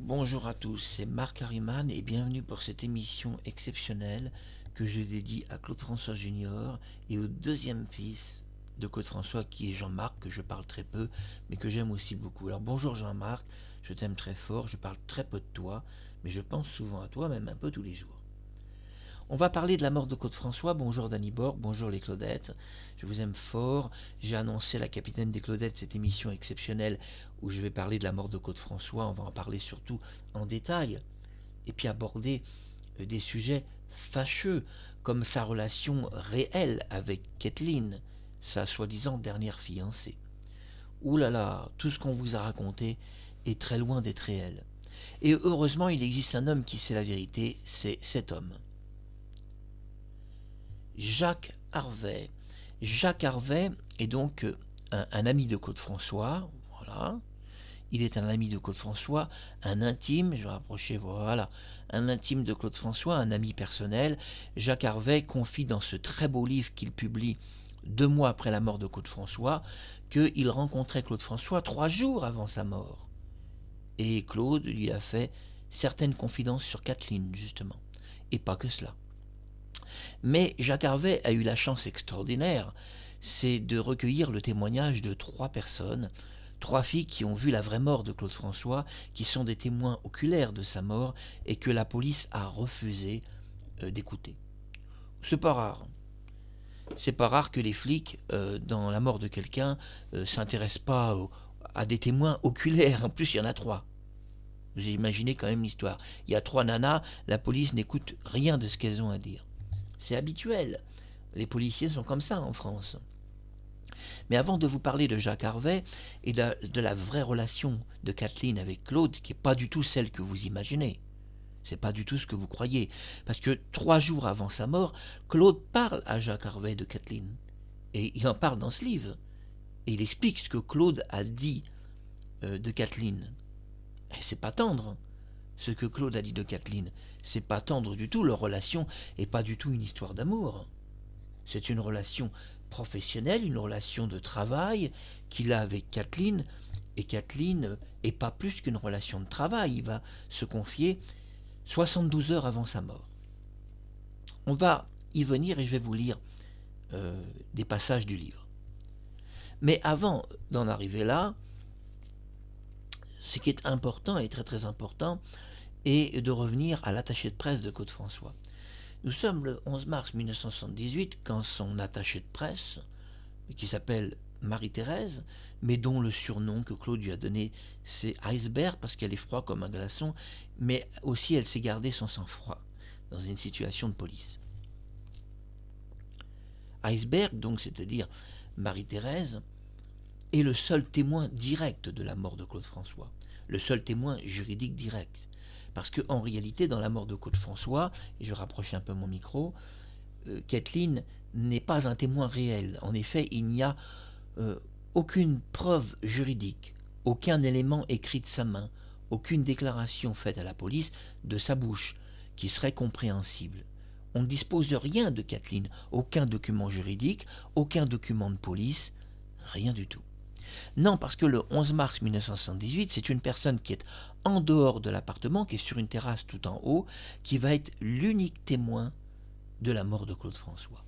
Bonjour à tous, c'est Marc Harriman et bienvenue pour cette émission exceptionnelle que je dédie à Claude François Junior et au deuxième fils de Claude François qui est Jean-Marc, que je parle très peu mais que j'aime aussi beaucoup. Alors bonjour Jean-Marc, je t'aime très fort, je parle très peu de toi mais je pense souvent à toi, même un peu tous les jours. On va parler de la mort de Claude François. Bonjour Danny Borg, bonjour les Claudettes. Je vous aime fort. J'ai annoncé à la capitaine des Claudettes cette émission exceptionnelle où je vais parler de la mort de Claude François. On va en parler surtout en détail. Et puis aborder des sujets fâcheux comme sa relation réelle avec Kathleen, sa soi-disant dernière fiancée. Ouh là là, tout ce qu'on vous a raconté est très loin d'être réel. Et heureusement, il existe un homme qui sait la vérité, c'est cet homme. Jacques Harvey. Jacques Harvey est donc un ami de Claude François, voilà. Il est un ami de Claude François, un intime, je vais rapprocher, voilà, un intime de Claude François, un ami personnel. Jacques Harvey confie dans ce très beau livre qu'il publie 2 mois après la mort de Claude François qu'il rencontrait Claude François 3 jours avant sa mort. Et Claude lui a fait certaines confidences sur Kathleen, justement. Et pas que cela. Mais Jacques Harvey a eu la chance extraordinaire, c'est de recueillir le témoignage de 3 personnes, 3 filles qui ont vu la vraie mort de Claude François, qui sont des témoins oculaires de sa mort et que la police a refusé d'écouter. C'est pas rare. C'est pas rare que les flics, dans la mort de quelqu'un, s'intéressent pas à des témoins oculaires. En plus, il y en a 3. Vous imaginez quand même l'histoire. Il y a 3 nanas, la police n'écoute rien de ce qu'elles ont à dire. C'est habituel. Les policiers sont comme ça en France. Mais avant de vous parler de Jacques Harvey et de la vraie relation de Kathleen avec Claude, qui n'est pas du tout celle que vous imaginez, c'est pas du tout ce que vous croyez, parce que 3 jours avant sa mort, Claude parle à Jacques Harvey de Kathleen. Et il en parle dans ce livre. Et il explique ce que Claude a dit de Kathleen. Et c'est pas tendre. Ce que Claude a dit de Kathleen, c'est pas tendre du tout, leur relation n'est pas du tout une histoire d'amour. C'est une relation professionnelle, une relation de travail qu'il a avec Kathleen, et Kathleen n'est pas plus qu'une relation de travail. Il va se confier 72 heures avant sa mort. On va y venir et je vais vous lire des passages du livre. Mais avant d'en arriver là, ce qui est important et très très important, et de revenir à l'attaché de presse de Claude François. Nous sommes le 11 mars 1978 quand son attaché de presse, qui s'appelle Marie-Thérèse, mais dont le surnom que Claude lui a donné c'est Iceberg parce qu'elle est froide comme un glaçon, mais aussi elle s'est gardée son sang-froid dans une situation de police. Iceberg, donc c'est-à-dire Marie-Thérèse, est le seul témoin direct de la mort de Claude François, le seul témoin juridique direct. Parce qu'en réalité, dans la mort de Claude François, et je rapproche un peu mon micro, Kathleen n'est pas un témoin réel. En effet, il n'y a aucune preuve juridique, aucun élément écrit de sa main, aucune déclaration faite à la police de sa bouche qui serait compréhensible. On ne dispose de rien de Kathleen, aucun document juridique, aucun document de police, rien du tout. Non, parce que le 11 mars 1978, c'est une personne qui est en dehors de l'appartement, qui est sur une terrasse tout en haut, qui va être l'unique témoin de la mort de Claude François.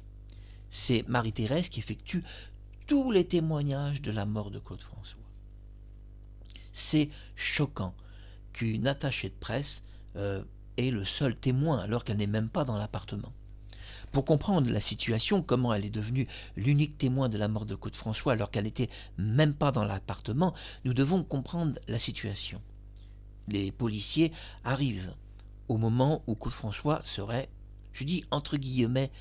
C'est Marie-Thérèse qui effectue tous les témoignages de la mort de Claude François. C'est choquant qu'une attachée de presse est le seul témoin alors qu'elle n'est même pas dans l'appartement. Pour comprendre la situation, comment elle est devenue l'unique témoin de la mort de Claude François alors qu'elle n'était même pas dans l'appartement, nous devons comprendre la situation. Les policiers arrivent au moment où Claude François serait, je dis entre guillemets,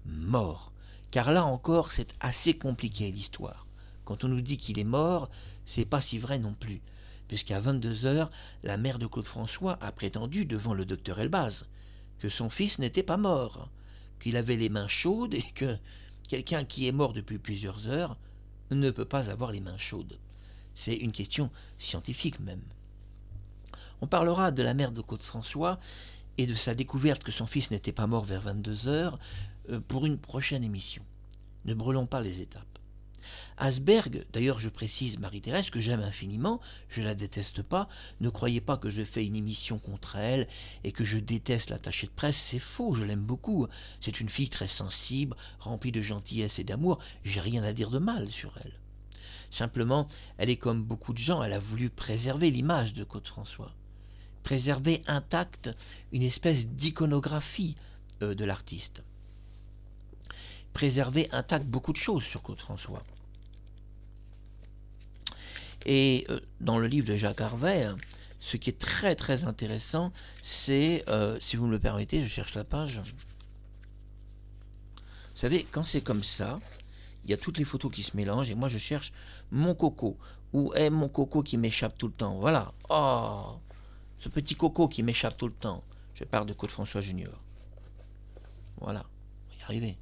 mort. Car là encore, c'est assez compliqué l'histoire. Quand on nous dit qu'il est mort, c'est pas si vrai non plus. Puisqu'à 22 heures, la mère de Claude François a prétendu devant le docteur Elbaz que son fils n'était pas mort, qu'il avait les mains chaudes et que quelqu'un qui est mort depuis plusieurs heures ne peut pas avoir les mains chaudes. C'est une question scientifique même. On parlera de la mère de Claude François et de sa découverte que son fils n'était pas mort vers 22 heures pour une prochaine émission. Ne brûlons pas les étapes. Asberg, d'ailleurs je précise Marie-Thérèse que j'aime infiniment, je la déteste pas, ne croyez pas que je fais une émission contre elle et que je déteste l'attachée de presse, c'est faux, je l'aime beaucoup, c'est une fille très sensible, remplie de gentillesse et d'amour, j'ai rien à dire de mal sur elle. Simplement, elle est comme beaucoup de gens, elle a voulu préserver l'image de Claude François, préserver intacte une espèce d'iconographie de l'artiste, préserver intacte beaucoup de choses sur Claude François. Et dans le livre de Jacques Harvey, ce qui est très très intéressant, c'est, si vous me le permettez, je cherche la page. Vous savez, quand c'est comme ça, il y a toutes les photos qui se mélangent et moi je cherche mon coco. Où est mon coco qui m'échappe tout le temps? Voilà. Oh, ce petit coco qui m'échappe tout le temps. Je parle de Claude François Junior. Voilà, on va y arriver.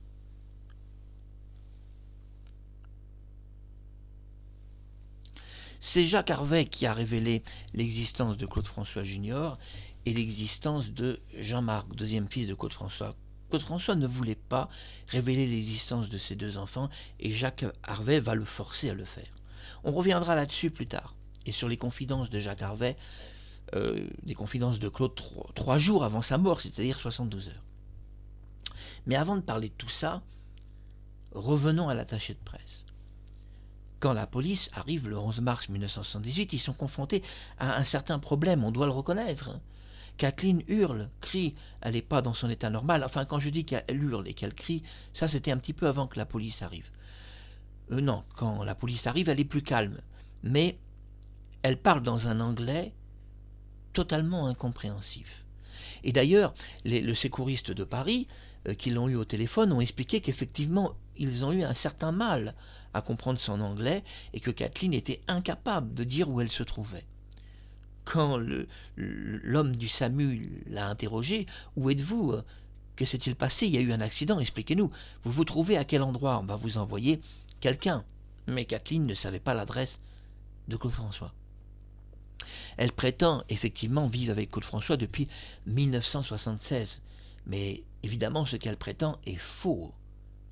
C'est Jacques Harvey qui a révélé l'existence de Claude François Junior et l'existence de Jean-Marc, deuxième fils de Claude François. Claude François ne voulait pas révéler l'existence de ses deux enfants et Jacques Harvey va le forcer à le faire. On reviendra là-dessus plus tard. Et sur les confidences de Jacques Harvey, les confidences de Claude 3 jours avant sa mort, c'est-à-dire 72 heures. Mais avant de parler de tout ça, revenons à l'attaché de presse. Quand la police arrive le 11 mars 1978, ils sont confrontés à un certain problème, on doit le reconnaître. Kathleen hurle, crie, elle n'est pas dans son état normal. Enfin, quand je dis qu'elle hurle et qu'elle crie, ça c'était un petit peu avant que la police arrive. Non, quand la police arrive, elle est plus calme. Mais elle parle dans un anglais totalement incompréhensif. Et d'ailleurs, le secouriste de Paris, qui l'ont eu au téléphone, ont expliqué qu'effectivement, ils ont eu un certain mal à comprendre son anglais et que Kathleen était incapable de dire où elle se trouvait. Quand l'homme du SAMU l'a interrogé, « Où êtes-vous? Que s'est-il passé? Il y a eu un accident, expliquez-nous. Vous vous trouvez à quel endroit? On va vous envoyer quelqu'un. » Mais Kathleen ne savait pas l'adresse de Claude François. Elle prétend effectivement vivre avec Claude François depuis 1976. Mais évidemment, ce qu'elle prétend est faux.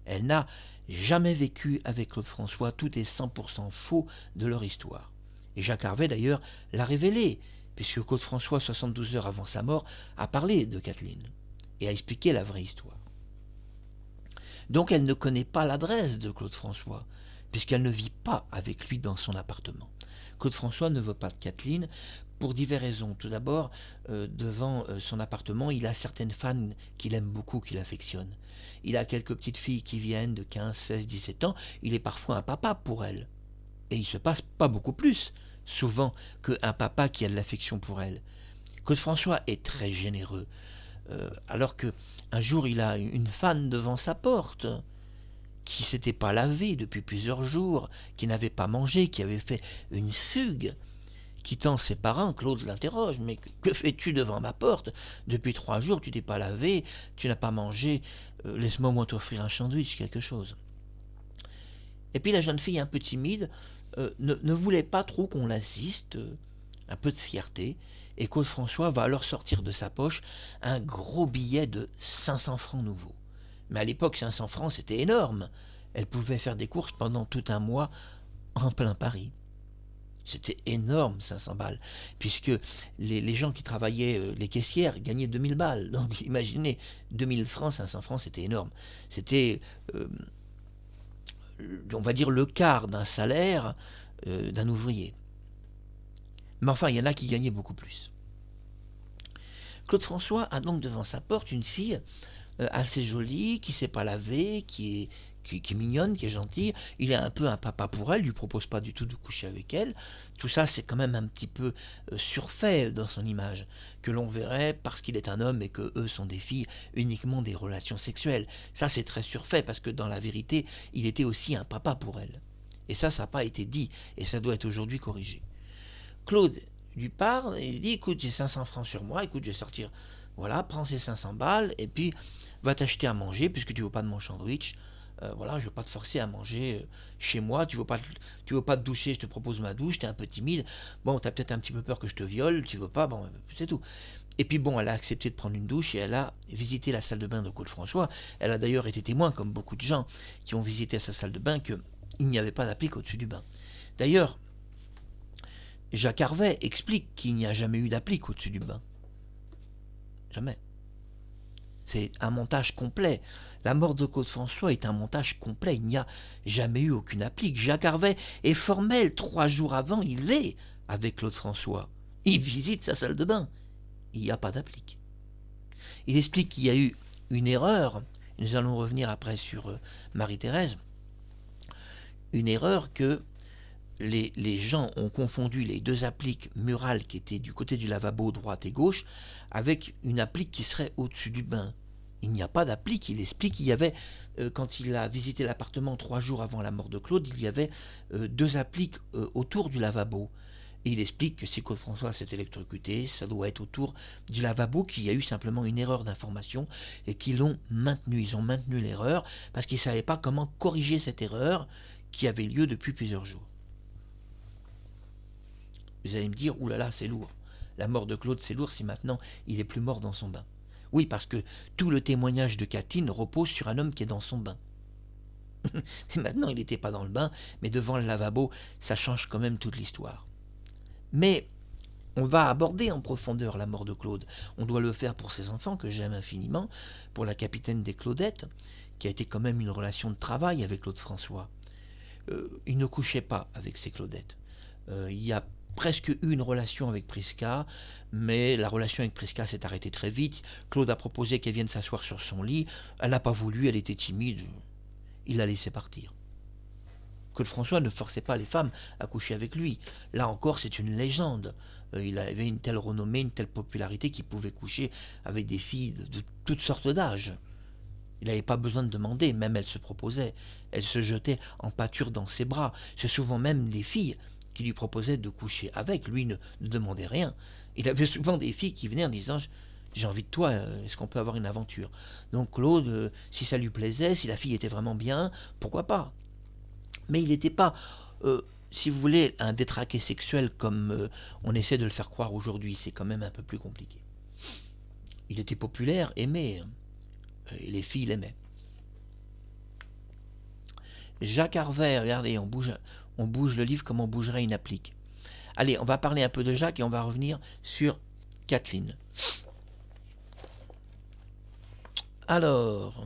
Elle n'a jamais vécu avec Claude François, tout est 100% faux de leur histoire. Et Jacques Harvey d'ailleurs l'a révélé, puisque Claude François, 72 heures avant sa mort, a parlé de Kathleen et a expliqué la vraie histoire. Donc elle ne connaît pas l'adresse de Claude François, puisqu'elle ne vit pas avec lui dans son appartement. Claude François ne veut pas de Kathleen pour diverses raisons. Tout d'abord, devant son appartement, il a certaines fans qu'il aime beaucoup, qu'il affectionne. Il a quelques petites filles qui viennent de 15, 16, 17 ans. Il est parfois un papa pour elles. Et il ne se passe pas beaucoup plus, souvent, qu'un papa qui a de l'affection pour elles. Claude François est très généreux. Alors qu'un jour, il a une fan devant sa porte qui s'était pas lavé depuis plusieurs jours, qui n'avait pas mangé, qui avait fait une fugue. Quittant ses parents, Claude l'interroge. « Mais que fais-tu devant ma porte? Depuis 3 jours, tu t'es pas lavé, tu n'as pas mangé. Laisse-moi au moins t'offrir un sandwich, quelque chose. » Et puis la jeune fille, un peu timide, ne voulait pas trop qu'on l'assiste, un peu de fierté, et Claude François va alors sortir de sa poche un gros billet de 500 francs nouveaux. Mais à l'époque, 500 francs, c'était énorme. Elle pouvait faire des courses pendant tout un mois en plein Paris. C'était énorme, 500 balles, puisque les gens qui travaillaient, les caissières, gagnaient 2000 balles. Donc imaginez, 2000 francs, 500 francs, c'était énorme. C'était, on va dire, le quart d'un salaire d'un ouvrier. Mais enfin, il y en a qui gagnaient beaucoup plus. Claude François a donc devant sa porte une fille assez jolie, qui ne s'est pas lavée, qui est mignonne, qui est gentille. Il est un peu un papa pour elle, lui propose pas du tout de coucher avec elle. Tout ça, c'est quand même un petit peu surfait dans son image, que l'on verrait parce qu'il est un homme et que eux sont des filles, uniquement des relations sexuelles. Ça, c'est très surfait parce que dans la vérité, il était aussi un papa pour elle. Et ça n'a pas été dit et ça doit être aujourd'hui corrigé. Claude lui parle et il dit « Écoute, j'ai 500 francs sur moi, écoute, je vais sortir. Voilà, prends ces 500 balles et puis va t'acheter à manger puisque tu ne veux pas de mon sandwich. Voilà, je ne veux pas te forcer à manger chez moi. Tu veux pas te doucher, je te propose ma douche. Tu es un peu timide. Bon, tu as peut-être un petit peu peur que je te viole. Tu veux pas, bon, c'est tout. » Et puis bon, elle a accepté de prendre une douche et elle a visité la salle de bain de Claude François. Elle a d'ailleurs été témoin, comme beaucoup de gens qui ont visité sa salle de bain, que il n'y avait pas d'applique au-dessus du bain. D'ailleurs, Jacques Harvey explique qu'il n'y a jamais eu d'applique au-dessus du bain. Jamais. C'est un montage complet. La mort de Claude François est un montage complet. Il n'y a jamais eu aucune applique. Jacques Harvey est formel. 3 jours avant, il est avec Claude François. Il visite sa salle de bain. Il n'y a pas d'applique. Il explique qu'il y a eu une erreur. Nous allons revenir après sur Marie-Thérèse. Une erreur que les gens ont confondu les 2 appliques murales qui étaient du côté du lavabo droite et gauche avec une applique qui serait au-dessus du bain. Il n'y a pas d'applique. Il explique qu'il y avait, quand il a visité l'appartement 3 jours avant la mort de Claude, il y avait 2 appliques autour du lavabo. Et il explique que si Claude François s'est électrocuté, ça doit être autour du lavabo, qu'il y a eu simplement une erreur d'information et qu'ils l'ont maintenu. Ils ont maintenu l'erreur parce qu'ils ne savaient pas comment corriger cette erreur qui avait lieu depuis plusieurs jours. Vous allez me dire, oulala, c'est lourd. La mort de Claude, c'est lourd si maintenant il est plus mort dans son bain. Oui, parce que tout le témoignage de Kathleen repose sur un homme qui est dans son bain. Maintenant, il n'était pas dans le bain, mais devant le lavabo, ça change quand même toute l'histoire. Mais on va aborder en profondeur la mort de Claude. On doit le faire pour ses enfants, que j'aime infiniment, pour la capitaine des Claudettes, qui a été quand même une relation de travail avec Claude François. Il ne couchait pas avec ses Claudettes. Il y a presque eu une relation avec Prisca, mais la relation avec Prisca s'est arrêtée très vite. Claude a proposé qu'elle vienne s'asseoir sur son lit. Elle n'a pas voulu, elle était timide. Il l'a laissée partir. Claude François ne forçait pas les femmes à coucher avec lui. Là encore, c'est une légende. Il avait une telle renommée, une telle popularité qu'il pouvait coucher avec des filles de toutes sortes d'âges. Il n'avait pas besoin de demander, même elle se proposait. Elle se jetait en pâture dans ses bras. C'est souvent même des filles qui lui proposaient de coucher avec. Lui ne demandait rien. Il avait souvent des filles qui venaient en disant « J'ai envie de toi, est-ce qu'on peut avoir une aventure ?» Donc Claude, si ça lui plaisait, si la fille était vraiment bien, pourquoi pas? Mais il n'était pas, si vous voulez, un détraqué sexuel comme on essaie de le faire croire aujourd'hui. C'est quand même un peu plus compliqué. Il était populaire, aimé, et les filles l'aimaient. Jacques Harvey, regardez, on bouge le livre comme on bougerait une applique. Allez, on va parler un peu de Jacques et on va revenir sur Kathleen. Alors,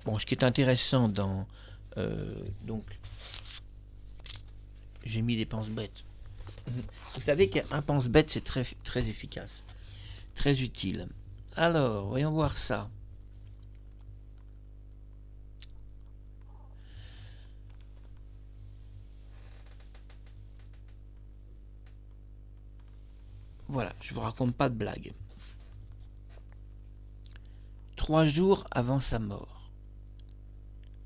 bon, ce qui est intéressant dans... donc, j'ai mis des pense-bêtes. Vous savez qu'un pense-bête, c'est très, très efficace, très utile. Alors, voyons voir ça. Voilà, je vous raconte pas de blague. 3 jours avant sa mort,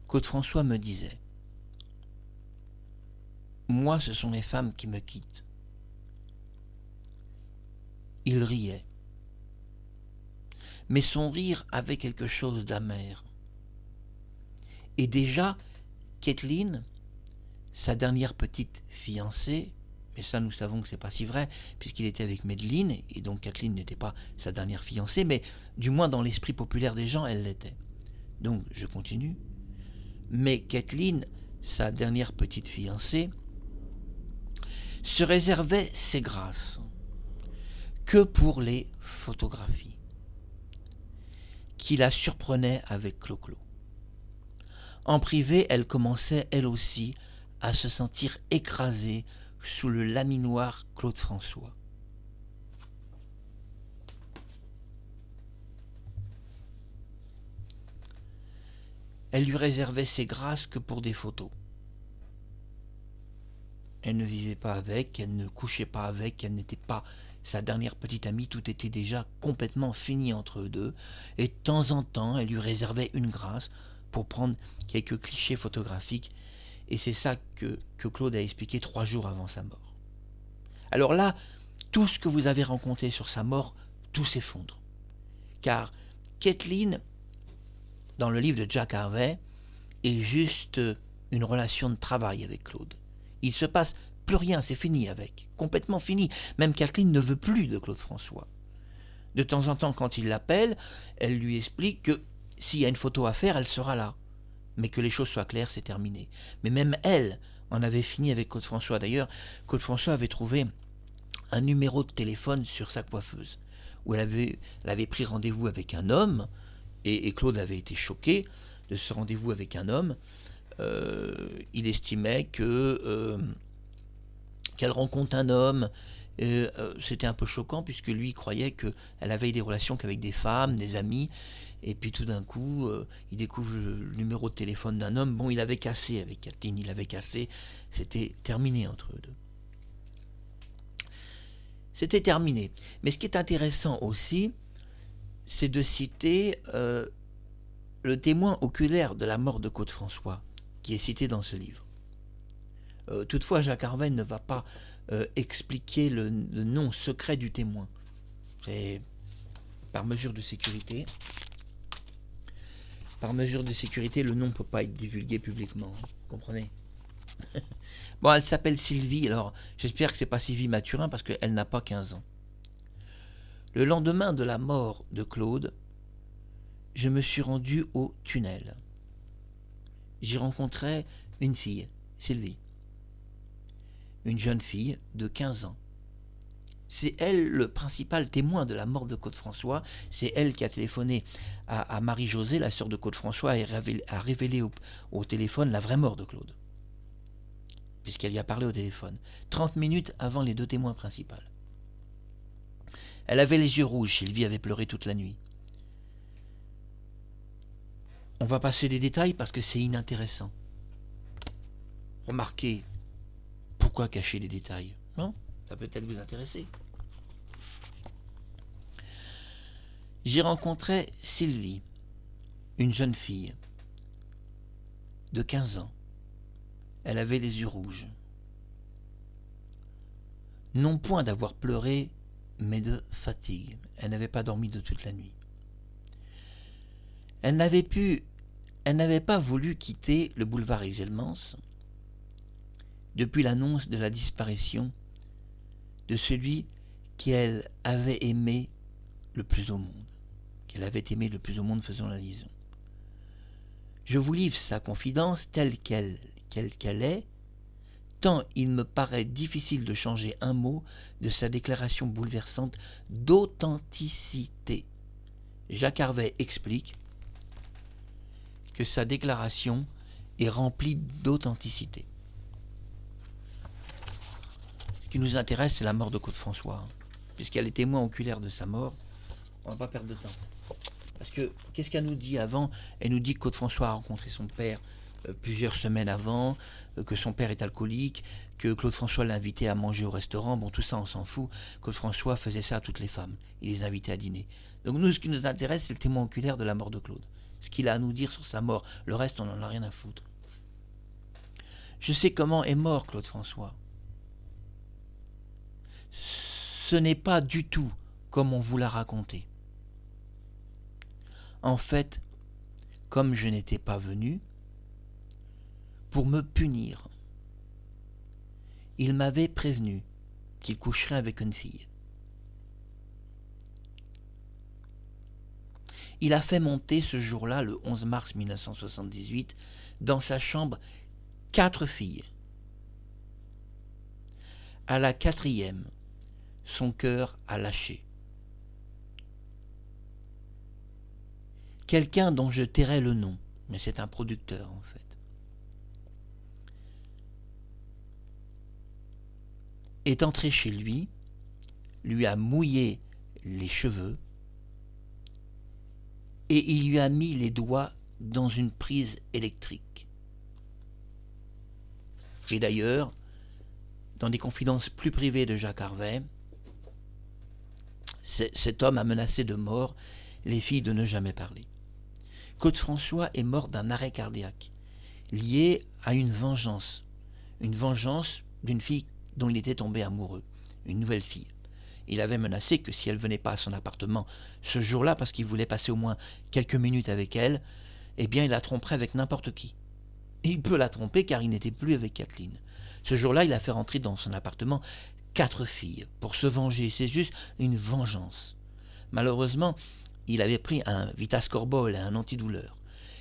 Claude François me disait « Moi, ce sont les femmes qui me quittent. » Il riait. Mais son rire avait quelque chose d'amer. Et déjà, Kathleen, sa dernière petite fiancée, mais ça nous savons que c'est pas si vrai, puisqu'il était avec Madeleine, et donc Kathleen n'était pas sa dernière fiancée, mais du moins dans l'esprit populaire des gens, elle l'était. Donc, je continue. Mais Kathleen, sa dernière petite fiancée, se réservait ses grâces que pour les photographies, qui la surprenaient avec Clo-Clo. En privé, elle commençait, elle aussi, à se sentir écrasée sous le laminoir Claude François. Elle lui réservait ses grâces que pour des photos. Elle ne vivait pas avec, elle ne couchait pas avec, elle n'était pas sa dernière petite amie, tout était déjà complètement fini entre eux deux, et de temps en temps, elle lui réservait une grâce pour prendre quelques clichés photographiques, et c'est ça que Claude a expliqué 3 jours avant sa mort. Alors là, tout ce que vous avez raconté sur sa mort, tout s'effondre. Car Kathleen, dans le livre de Jacques Harvey, est juste une relation de travail avec Claude. Il se passe plus rien, c'est fini avec, complètement fini. Même Kathleen ne veut plus de Claude François. De temps en temps, quand il l'appelle, elle lui explique que s'il y a une photo à faire, elle sera là. Mais que les choses soient claires, c'est terminé. Mais même elle en avait fini avec Claude François. D'ailleurs, Claude François avait trouvé un numéro de téléphone sur sa coiffeuse, où elle avait pris rendez-vous avec un homme, et Claude avait été choqué de ce rendez-vous avec un homme. Il estimait qu'elle rencontre un homme. C'était un peu choquant, puisque lui croyait qu'elle avait des relations qu'avec des femmes, des amis, et puis tout d'un coup, il découvre le numéro de téléphone d'un homme. Bon, il avait cassé avec Kathleen, il avait cassé, c'était terminé entre eux deux. C'était terminé. Mais ce qui est intéressant aussi, c'est de citer le témoin oculaire de la mort de Claude François, qui est cité dans ce livre. Toutefois, Jacques Harvey ne va pas expliquer le nom secret du témoin. C'est par mesure de sécurité. Par mesure de sécurité, le nom ne peut pas être divulgué publiquement. Vous comprenez? Bon, elle s'appelle Sylvie, alors j'espère que c'est pas Sylvie Mathurin, parce qu'elle n'a pas 15 ans. Le lendemain de la mort de Claude, je me suis rendu au tunnel. J'y rencontrais une fille, Sylvie. Une jeune fille de 15 ans. C'est elle le principal témoin de la mort de Claude François. C'est elle qui a téléphoné à Marie-Josée, la sœur de Claude François, et a révélé au téléphone la vraie mort de Claude. Puisqu'elle y a parlé au téléphone. 30 minutes avant les deux témoins principaux. Elle avait les yeux rouges, Sylvie avait pleuré toute la nuit. On va passer les détails parce que c'est inintéressant. Remarquez, pourquoi cacher les détails? Non? Ça peut peut-être vous intéresser. J'y rencontrais Sylvie, une jeune fille de 15 ans. Elle avait les yeux rouges. Non point d'avoir pleuré, mais de fatigue. Elle n'avait pas dormi de toute la nuit. Elle n'avait pas voulu quitter le boulevard Exelmans depuis l'annonce de la disparition de celui qu'elle avait aimé le plus au monde. Qu'elle avait aimé le plus au monde, faisant la liaison. Je vous livre sa confidence telle qu'elle est, tant il me paraît difficile de changer un mot de sa déclaration bouleversante d'authenticité. Jacques Harvey explique que sa déclaration est remplie d'authenticité. Ce qui nous intéresse, c'est la mort de Claude François, puisqu'elle est témoin oculaire de sa mort. On ne va pas perdre de temps. Parce que, qu'est-ce qu'elle nous dit avant? Elle nous dit que Claude François a rencontré son père plusieurs semaines avant, que son père est alcoolique, que Claude François l'a invité à manger au restaurant. Bon, tout ça, on s'en fout. Claude François faisait ça à toutes les femmes. Il les invitait à dîner. Donc nous, ce qui nous intéresse, c'est le témoin oculaire de la mort de Claude. Ce qu'il a à nous dire sur sa mort. Le reste, on n'en a rien à foutre. Je sais comment est mort Claude François. Ce n'est pas du tout comme on vous l'a raconté. En fait, comme je n'étais pas venu, pour me punir, il m'avait prévenu qu'il coucherait avec une fille. Il a fait monter ce jour-là, le 11 mars 1978, dans sa chambre 4 filles. À la 4e, son cœur a lâché. Quelqu'un dont je tairai le nom, mais c'est un producteur en fait, est entré chez lui a mouillé les cheveux et il lui a mis les doigts dans une prise électrique. Et d'ailleurs, dans des confidences plus privées de Jacques Harvey, cet homme a menacé de mort les filles de ne jamais parler. Claude François est mort d'un arrêt cardiaque, lié à une vengeance d'une fille dont il était tombé amoureux, une nouvelle fille. Il avait menacé que si elle venait pas à son appartement ce jour-là, parce qu'il voulait passer au moins quelques minutes avec elle, eh bien il la tromperait avec n'importe qui. Et il peut la tromper car il n'était plus avec Kathleen. Ce jour-là, il a fait rentrer dans son appartement 4 filles pour se venger. C'est juste une vengeance. Malheureusement, il avait pris un Vitascorbol, un antidouleur.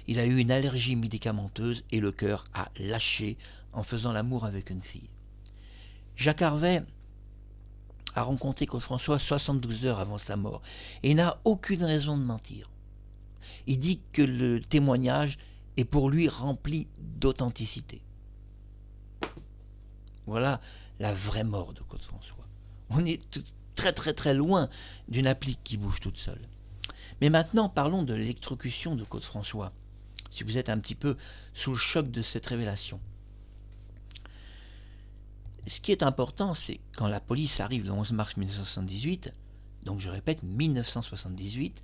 Il a eu une allergie médicamenteuse et le cœur a lâché en faisant l'amour avec une fille. Jacques Harvey a rencontré Claude François 72 heures avant sa mort et n'a aucune raison de mentir. Il dit que le témoignage est pour lui rempli d'authenticité. Voilà la vraie mort de Claude François. On est très très très loin d'une applique qui bouge toute seule. Mais maintenant, parlons de l'électrocution de Claude François, si vous êtes un petit peu sous le choc de cette révélation. Ce qui est important, c'est quand la police arrive le 11 mars 1978, donc je répète, 1978,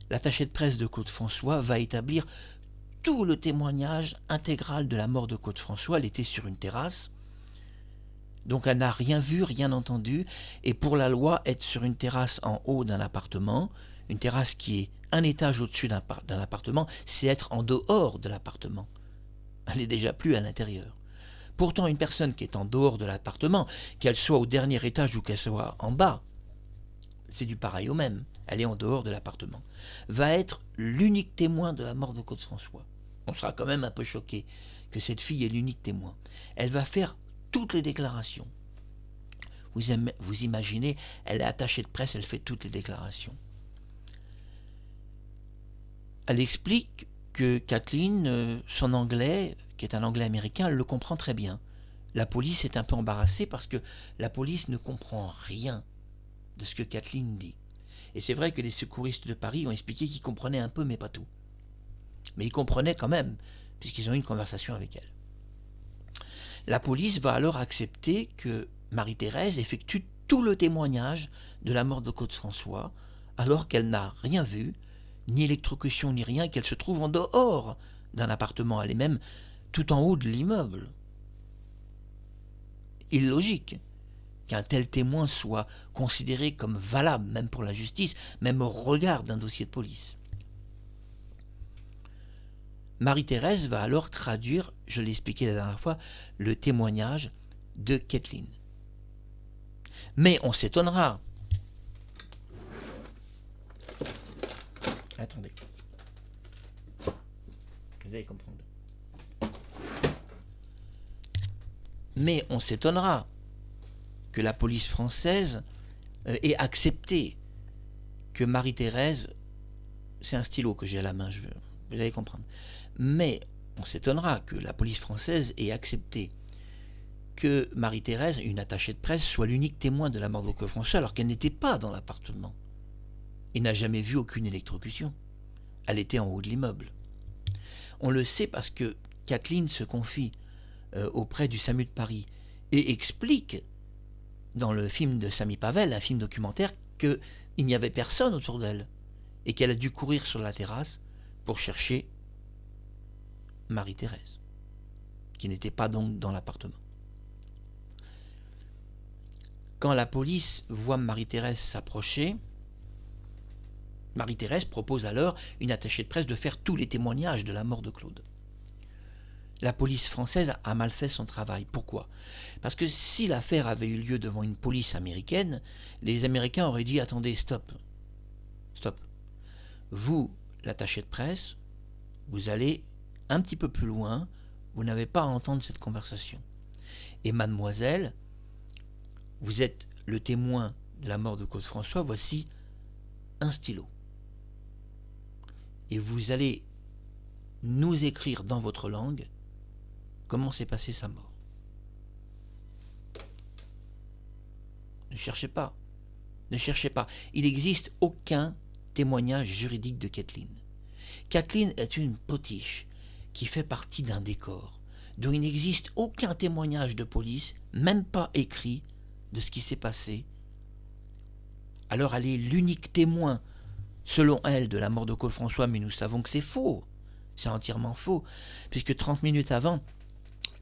l'attaché de presse de Claude François va établir tout le témoignage intégral de la mort de Claude François. Elle était sur une terrasse, donc elle n'a rien vu, rien entendu, et pour la loi, être sur une terrasse en haut d'un appartement, une terrasse qui est un étage au-dessus d'un appartement, c'est être en dehors de l'appartement. Elle n'est déjà plus à l'intérieur. Pourtant, une personne qui est en dehors de l'appartement, qu'elle soit au dernier étage ou qu'elle soit en bas, c'est du pareil au même, elle est en dehors de l'appartement, va être l'unique témoin de la mort de Claude François. On sera quand même un peu choqué que cette fille est l'unique témoin. Elle va faire toutes les déclarations. Vous imaginez, elle est attachée de presse, elle fait toutes les déclarations. Elle explique que Kathleen, son anglais, qui est un anglais américain, elle le comprend très bien. La police est un peu embarrassée parce que la police ne comprend rien de ce que Kathleen dit. Et c'est vrai que les secouristes de Paris ont expliqué qu'ils comprenaient un peu, mais pas tout. Mais ils comprenaient quand même, puisqu'ils ont eu une conversation avec elle. La police va alors accepter que Marie-Thérèse effectue tout le témoignage de la mort de Claude François, alors qu'elle n'a rien vu, ni électrocution ni rien, qu'elle se trouve en dehors d'un appartement. Elle est même tout en haut de l'immeuble. Illogique qu'un tel témoin soit considéré comme valable, même pour la justice, même au regard d'un dossier de police. Marie-Thérèse va alors traduire, je l'ai expliqué la dernière fois, le témoignage de Kathleen. Mais on s'étonnera. Attendez. Vous allez comprendre. Mais on s'étonnera que la police française ait accepté que Marie-Thérèse, c'est un stylo que j'ai à la main, vous allez comprendre. Mais on s'étonnera que la police française ait accepté que Marie-Thérèse, une attachée de presse, soit l'unique témoin de la mort de Claude François alors qu'elle n'était pas dans l'appartement et n'a jamais vu aucune électrocution. Elle était en haut de l'immeuble. On le sait parce que Kathleen se confie auprès du SAMU de Paris et explique dans le film de Samy Pavel, un film documentaire, qu'il n'y avait personne autour d'elle et qu'elle a dû courir sur la terrasse pour chercher Marie-Thérèse, qui n'était pas donc dans l'appartement. Quand la police voit Marie-Thérèse s'approcher, Marie-Thérèse propose alors une attachée de presse de faire tous les témoignages de la mort de Claude. La police française a mal fait son travail. Pourquoi ? Parce que si l'affaire avait eu lieu devant une police américaine, les Américains auraient dit « Attendez, stop. Stop. Vous, l'attaché de presse, vous allez un petit peu plus loin, vous n'avez pas à entendre cette conversation. Et mademoiselle, vous êtes le témoin de la mort de Claude François, voici un stylo. Et vous allez nous écrire dans votre langue comment s'est passée sa mort. Ne cherchez pas. Ne cherchez pas. Il n'existe aucun témoignage juridique de Kathleen. Kathleen est une potiche qui fait partie d'un décor dont il n'existe aucun témoignage de police, même pas écrit, de ce qui s'est passé. Alors elle est l'unique témoin, selon elle, de la mort de Claude François, mais nous savons que c'est faux. C'est entièrement faux, puisque 30 minutes avant,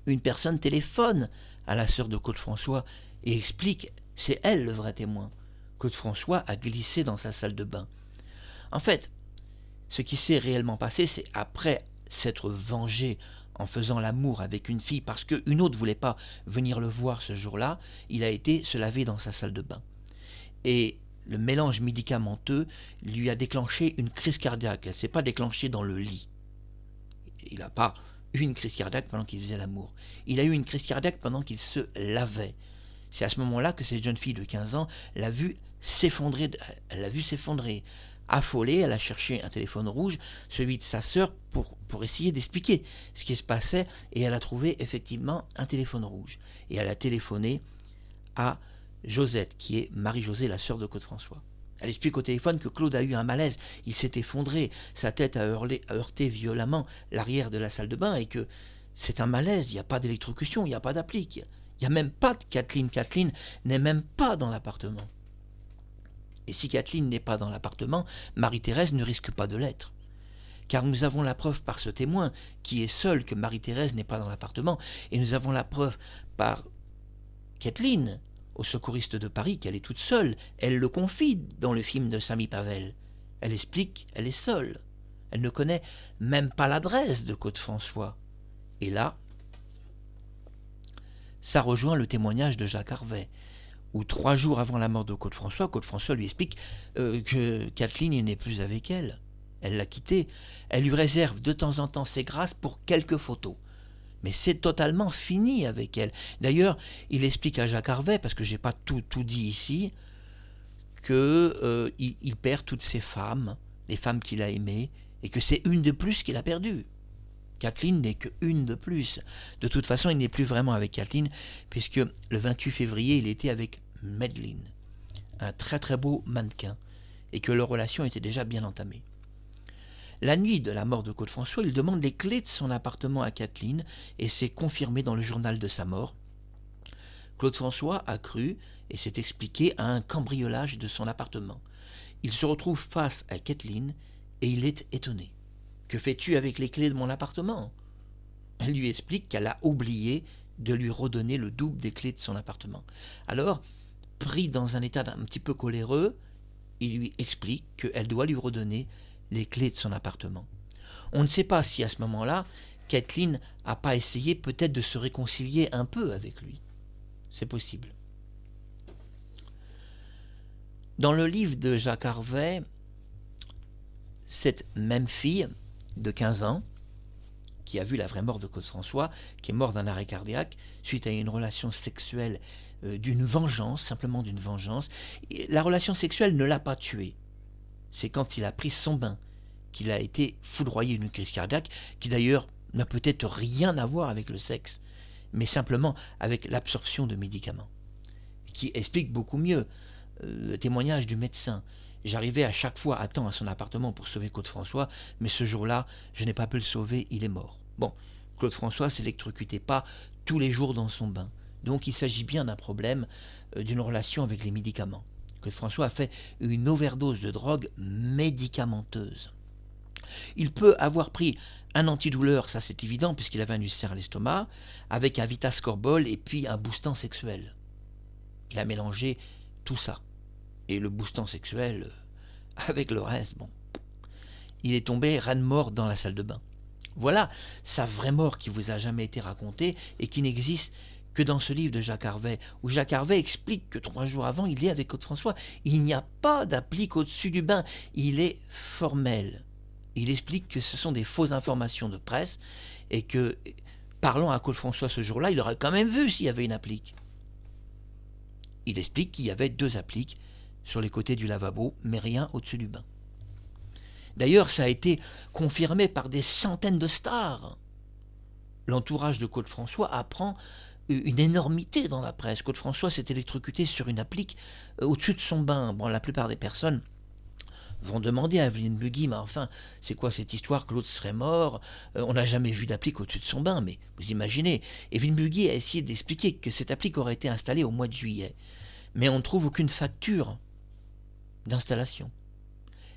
une personne téléphone à la sœur de Claude François et explique, c'est elle le vrai témoin. Claude François a glissé dans sa salle de bain. En fait, ce qui s'est réellement passé, c'est après s'être vengé en faisant l'amour avec une fille parce qu'une autre ne voulait pas venir le voir ce jour-là, il a été se laver dans sa salle de bain. Et le mélange médicamenteux lui a déclenché une crise cardiaque. Elle ne s'est pas déclenchée dans le lit. Il n'a pas eu une crise cardiaque pendant qu'il faisait l'amour. Il a eu une crise cardiaque pendant qu'il se lavait. C'est à ce moment-là que cette jeune fille de 15 ans l'a vu s'effondrer. Elle l'a vu s'effondrer. Affolée, elle a cherché un téléphone rouge, celui de sa sœur, pour essayer d'expliquer ce qui se passait, et elle a trouvé effectivement un téléphone rouge. Et elle a téléphoné à Josette, qui est Marie-Josée, la sœur de Claude François. Elle explique au téléphone que Claude a eu un malaise, il s'est effondré, sa tête a heurté violemment l'arrière de la salle de bain, et que c'est un malaise, il n'y a pas d'électrocution, il n'y a pas d'applique. Il n'y a même pas de Kathleen. Kathleen n'est même pas dans l'appartement. Et si Kathleen n'est pas dans l'appartement, Marie-Thérèse ne risque pas de l'être. Car nous avons la preuve par ce témoin, qui est seul, que Marie-Thérèse n'est pas dans l'appartement, et nous avons la preuve par Kathleen, au secouriste de Paris, qu'elle est toute seule. Elle le confie dans le film de Samy Pavel. Elle explique, elle est seule. Elle ne connaît même pas l'adresse de Claude François. Et là, ça rejoint le témoignage de Jacques Harvey, où 3 jours avant la mort de Claude François lui explique que Kathleen n'est plus avec elle. Elle l'a quitté. Elle lui réserve de temps en temps ses grâces pour quelques photos. Mais c'est totalement fini avec elle. D'ailleurs, il explique à Jacques Harvey, parce que je n'ai pas tout dit ici, qu'il perd toutes ses femmes, les femmes qu'il a aimées, et que c'est une de plus qu'il a perdue. Kathleen n'est qu'une de plus. De toute façon, il n'est plus vraiment avec Kathleen, puisque le 28 février, il était avec Madeleine, un très très beau mannequin, et que leur relation était déjà bien entamée. La nuit de la mort de Claude François, il demande les clés de son appartement à Kathleen, et c'est confirmé dans le journal de sa mort. Claude François a cru, et s'est expliqué, à un cambriolage de son appartement. Il se retrouve face à Kathleen, et il est étonné. « Que fais-tu avec les clés de mon appartement ?» Elle lui explique qu'elle a oublié de lui redonner le double des clés de son appartement. Alors, pris dans un état un petit peu coléreux, il lui explique qu'elle doit lui redonner les clés de son appartement. On ne sait pas si à ce moment-là, Kathleen n'a pas essayé peut-être de se réconcilier un peu avec lui. C'est possible. Dans le livre de Jacques Harvey, cette même fille de 15 ans, qui a vu la vraie mort de Claude François, qui est mort d'un arrêt cardiaque suite à une relation sexuelle d'une vengeance, simplement d'une vengeance. Et la relation sexuelle ne l'a pas tué. C'est quand il a pris son bain qu'il a été foudroyé d'une crise cardiaque, qui d'ailleurs n'a peut-être rien à voir avec le sexe, mais simplement avec l'absorption de médicaments, qui explique beaucoup mieux le témoignage du médecin. J'arrivais à chaque fois à temps à son appartement pour sauver Claude François, mais ce jour-là, je n'ai pas pu le sauver, il est mort. Bon, Claude François s'électrocutait pas tous les jours dans son bain, donc il s'agit bien d'un problème d'une relation avec les médicaments. Claude François a fait une overdose de drogue médicamenteuse. Il peut avoir pris un antidouleur, ça c'est évident, puisqu'il avait un ulcère à l'estomac, avec un Vitascorbol et puis un boostant sexuel. Il a mélangé tout ça. Et le boostant sexuel, avec le reste, bon. Il est tombé reine mort dans la salle de bain. Voilà sa vraie mort qui vous a jamais été racontée et qui n'existe que dans ce livre de Jacques Harvey, où Jacques Harvey explique que 3 jours avant, il est avec Claude François. Il n'y a pas d'applique au-dessus du bain. Il est formel. Il explique que ce sont des fausses informations de presse et que, parlant à Claude François ce jour-là, il aurait quand même vu s'il y avait une applique. Il explique qu'il y avait 2 appliques sur les côtés du lavabo, mais rien au-dessus du bain. D'ailleurs, ça a été confirmé par des centaines de stars. L'entourage de Claude François apprend une énormité dans la presse. Claude François s'est électrocuté sur une applique au-dessus de son bain. Bon, la plupart des personnes vont demander à Evelyne Buggy, mais enfin, c'est quoi cette histoire? Claude serait mort, on n'a jamais vu d'applique au-dessus de son bain, mais vous imaginez, Evelyne Buggy a essayé d'expliquer que cette applique aurait été installée au mois de juillet, mais on ne trouve aucune facture d'installation.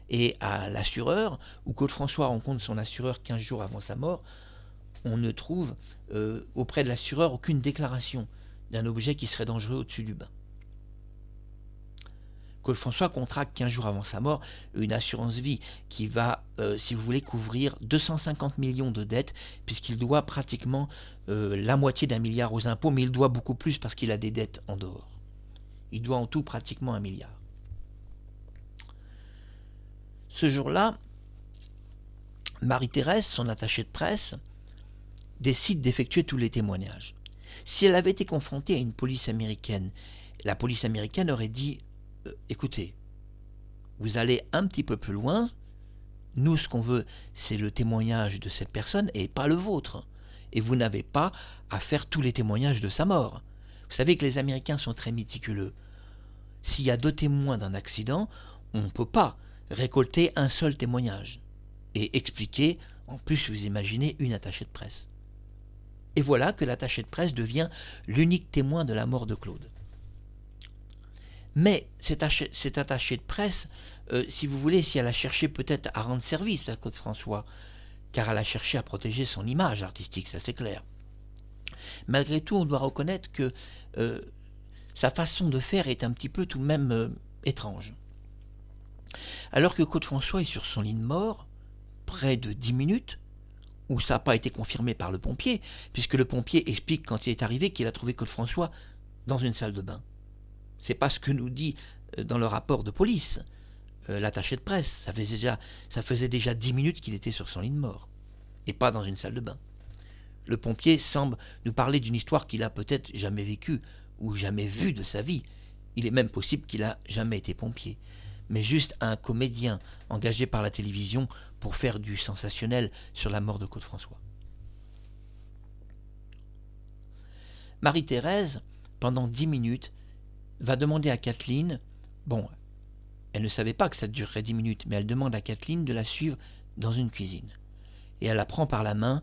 Et à l'assureur, où Claude François rencontre son assureur 15 jours avant sa mort, on ne trouve auprès de l'assureur aucune déclaration d'un objet qui serait dangereux au-dessus du bain. Claude François contracte 15 jours avant sa mort une assurance vie qui va, si vous voulez, couvrir 250 millions de dettes, puisqu'il doit pratiquement la moitié d'1 milliard aux impôts, mais il doit beaucoup plus parce qu'il a des dettes en dehors. Il doit en tout pratiquement 1 milliard. Ce jour-là, Marie-Thérèse, son attachée de presse, décide d'effectuer tous les témoignages. Si elle avait été confrontée à une police américaine, la police américaine aurait dit écoutez, vous allez un petit peu plus loin, nous ce qu'on veut c'est le témoignage de cette personne et pas le vôtre. Et vous n'avez pas à faire tous les témoignages de sa mort. Vous savez que les Américains sont très méticuleux. S'il y a 2 témoins d'un accident, on ne peut pas récolter un seul témoignage et expliquer, en plus vous imaginez, une attachée de presse. Et voilà que l'attaché de presse devient l'unique témoin de la mort de Claude. Mais cet attaché de presse, si vous voulez, si elle a cherché peut-être à rendre service à Claude François, car elle a cherché à protéger son image artistique, ça c'est clair. Malgré tout, on doit reconnaître que sa façon de faire est un petit peu tout de même étrange. Alors que Claude François est sur son lit de mort, près de 10 minutes, où ça n'a pas été confirmé par le pompier, puisque le pompier explique quand il est arrivé qu'il a trouvé Claude François dans une salle de bain. C'est pas ce que nous dit dans le rapport de police l'attaché de presse. Ça faisait déjà 10 minutes qu'il était sur son lit de mort, et pas dans une salle de bain. Le pompier semble nous parler d'une histoire qu'il a peut-être jamais vécue, ou jamais vue de sa vie. Il est même possible qu'il a jamais été pompier, mais juste un comédien engagé par la télévision pour faire du sensationnel sur la mort de Claude François. Marie-Thérèse, pendant 10 minutes, va demander à Kathleen, bon, elle ne savait pas que ça durerait 10 minutes, mais elle demande à Kathleen de la suivre dans une cuisine. Et elle la prend par la main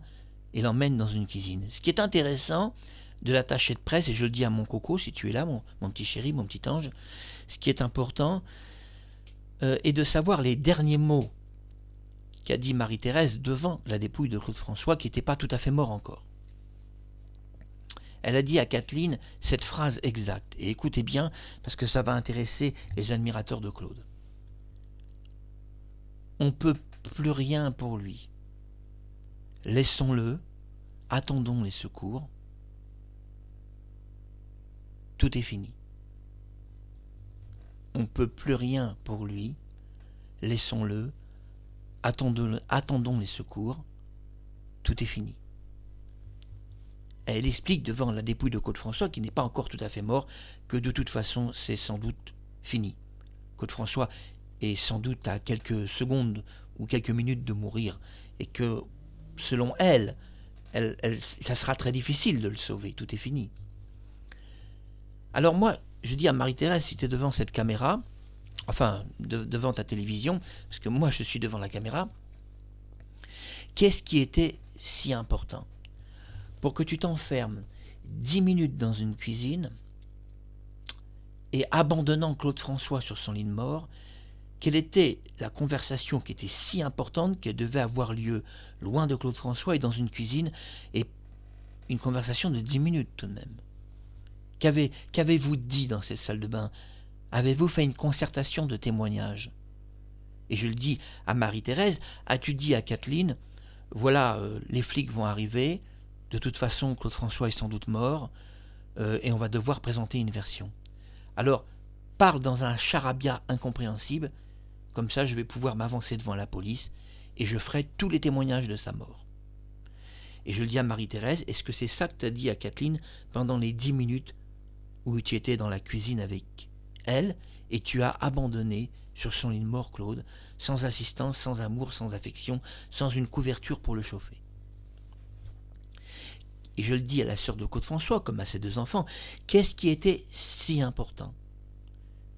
et l'emmène dans une cuisine. Ce qui est intéressant de l'attaché de presse, et je le dis à mon coco, si tu es là, mon petit chéri, mon petit ange, ce qui est important est de savoir les derniers mots qu'a dit Marie-Thérèse devant la dépouille de Claude François, qui n'était pas tout à fait mort encore. Elle a dit à Kathleen cette phrase exacte, et écoutez bien, parce que ça va intéresser les admirateurs de Claude. On ne peut plus rien pour lui. Laissons-le, attendons les secours. Tout est fini. On ne peut plus rien pour lui. Laissons-le, attendons les secours. Tout est fini. Elle explique devant la dépouille de Claude François, qui n'est pas encore tout à fait mort, que de toute façon c'est sans doute fini. Claude François est sans doute à quelques secondes ou quelques minutes de mourir, et que selon elle, ça sera très difficile de le sauver, tout est fini. Alors moi, je dis à Marie-Thérèse, si tu es devant cette caméra, enfin devant ta télévision, parce que moi je suis devant la caméra, qu'est-ce qui était si important pour que tu t'enfermes 10 minutes dans une cuisine et abandonnant Claude François sur son lit de mort, quelle était la conversation qui était si importante qu'elle devait avoir lieu loin de Claude François et dans une cuisine, et une conversation de 10 minutes tout de même. Qu'avez-vous dit dans cette salle de bain? Avez-vous fait une concertation de témoignages? Et je le dis à Marie-Thérèse, as-tu dit à Kathleen, voilà, les flics vont arriver, de toute façon Claude François est sans doute mort, et on va devoir présenter une version. Alors, parle dans un charabia incompréhensible, comme ça je vais pouvoir m'avancer devant la police, et je ferai tous les témoignages de sa mort. Et je le dis à Marie-Thérèse, est-ce que c'est ça que tu as dit à Kathleen pendant les 10 minutes où tu étais dans la cuisine avec elle, et tu as abandonné sur son lit de mort Claude, sans assistance, sans amour, sans affection, sans une couverture pour le chauffer? Et je le dis à la sœur de Claude François, comme à ses 2 enfants, qu'est-ce qui était si important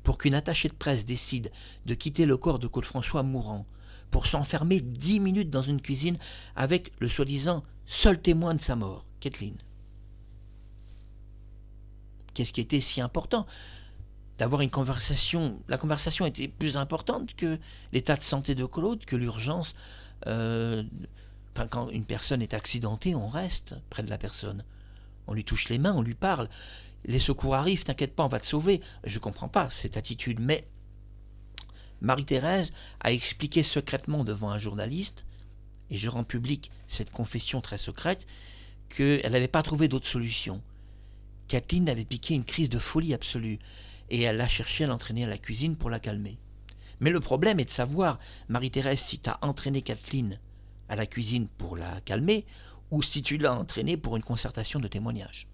pour qu'une attachée de presse décide de quitter le corps de Claude François mourant, pour s'enfermer 10 minutes dans une cuisine avec le soi-disant seul témoin de sa mort, Kathleen? Qu'est-ce qui était si important d'avoir une conversation? La conversation était plus importante que l'état de santé de Claude, que l'urgence. Quand une personne est accidentée, on reste près de la personne. On lui touche les mains, on lui parle. Les secours arrivent, t'inquiète pas, on va te sauver. Je ne comprends pas cette attitude, mais Marie-Thérèse a expliqué secrètement devant un journaliste, et je rends public cette confession très secrète, qu'elle n'avait pas trouvé d'autre solution. Kathleen avait piqué une crise de folie absolue, et elle a cherché à l'entraîner à la cuisine pour la calmer. Mais le problème est de savoir, Marie-Thérèse, si tu as entraîné Kathleen à la cuisine pour la calmer, ou si tu l'as entraînée pour une concertation de témoignage.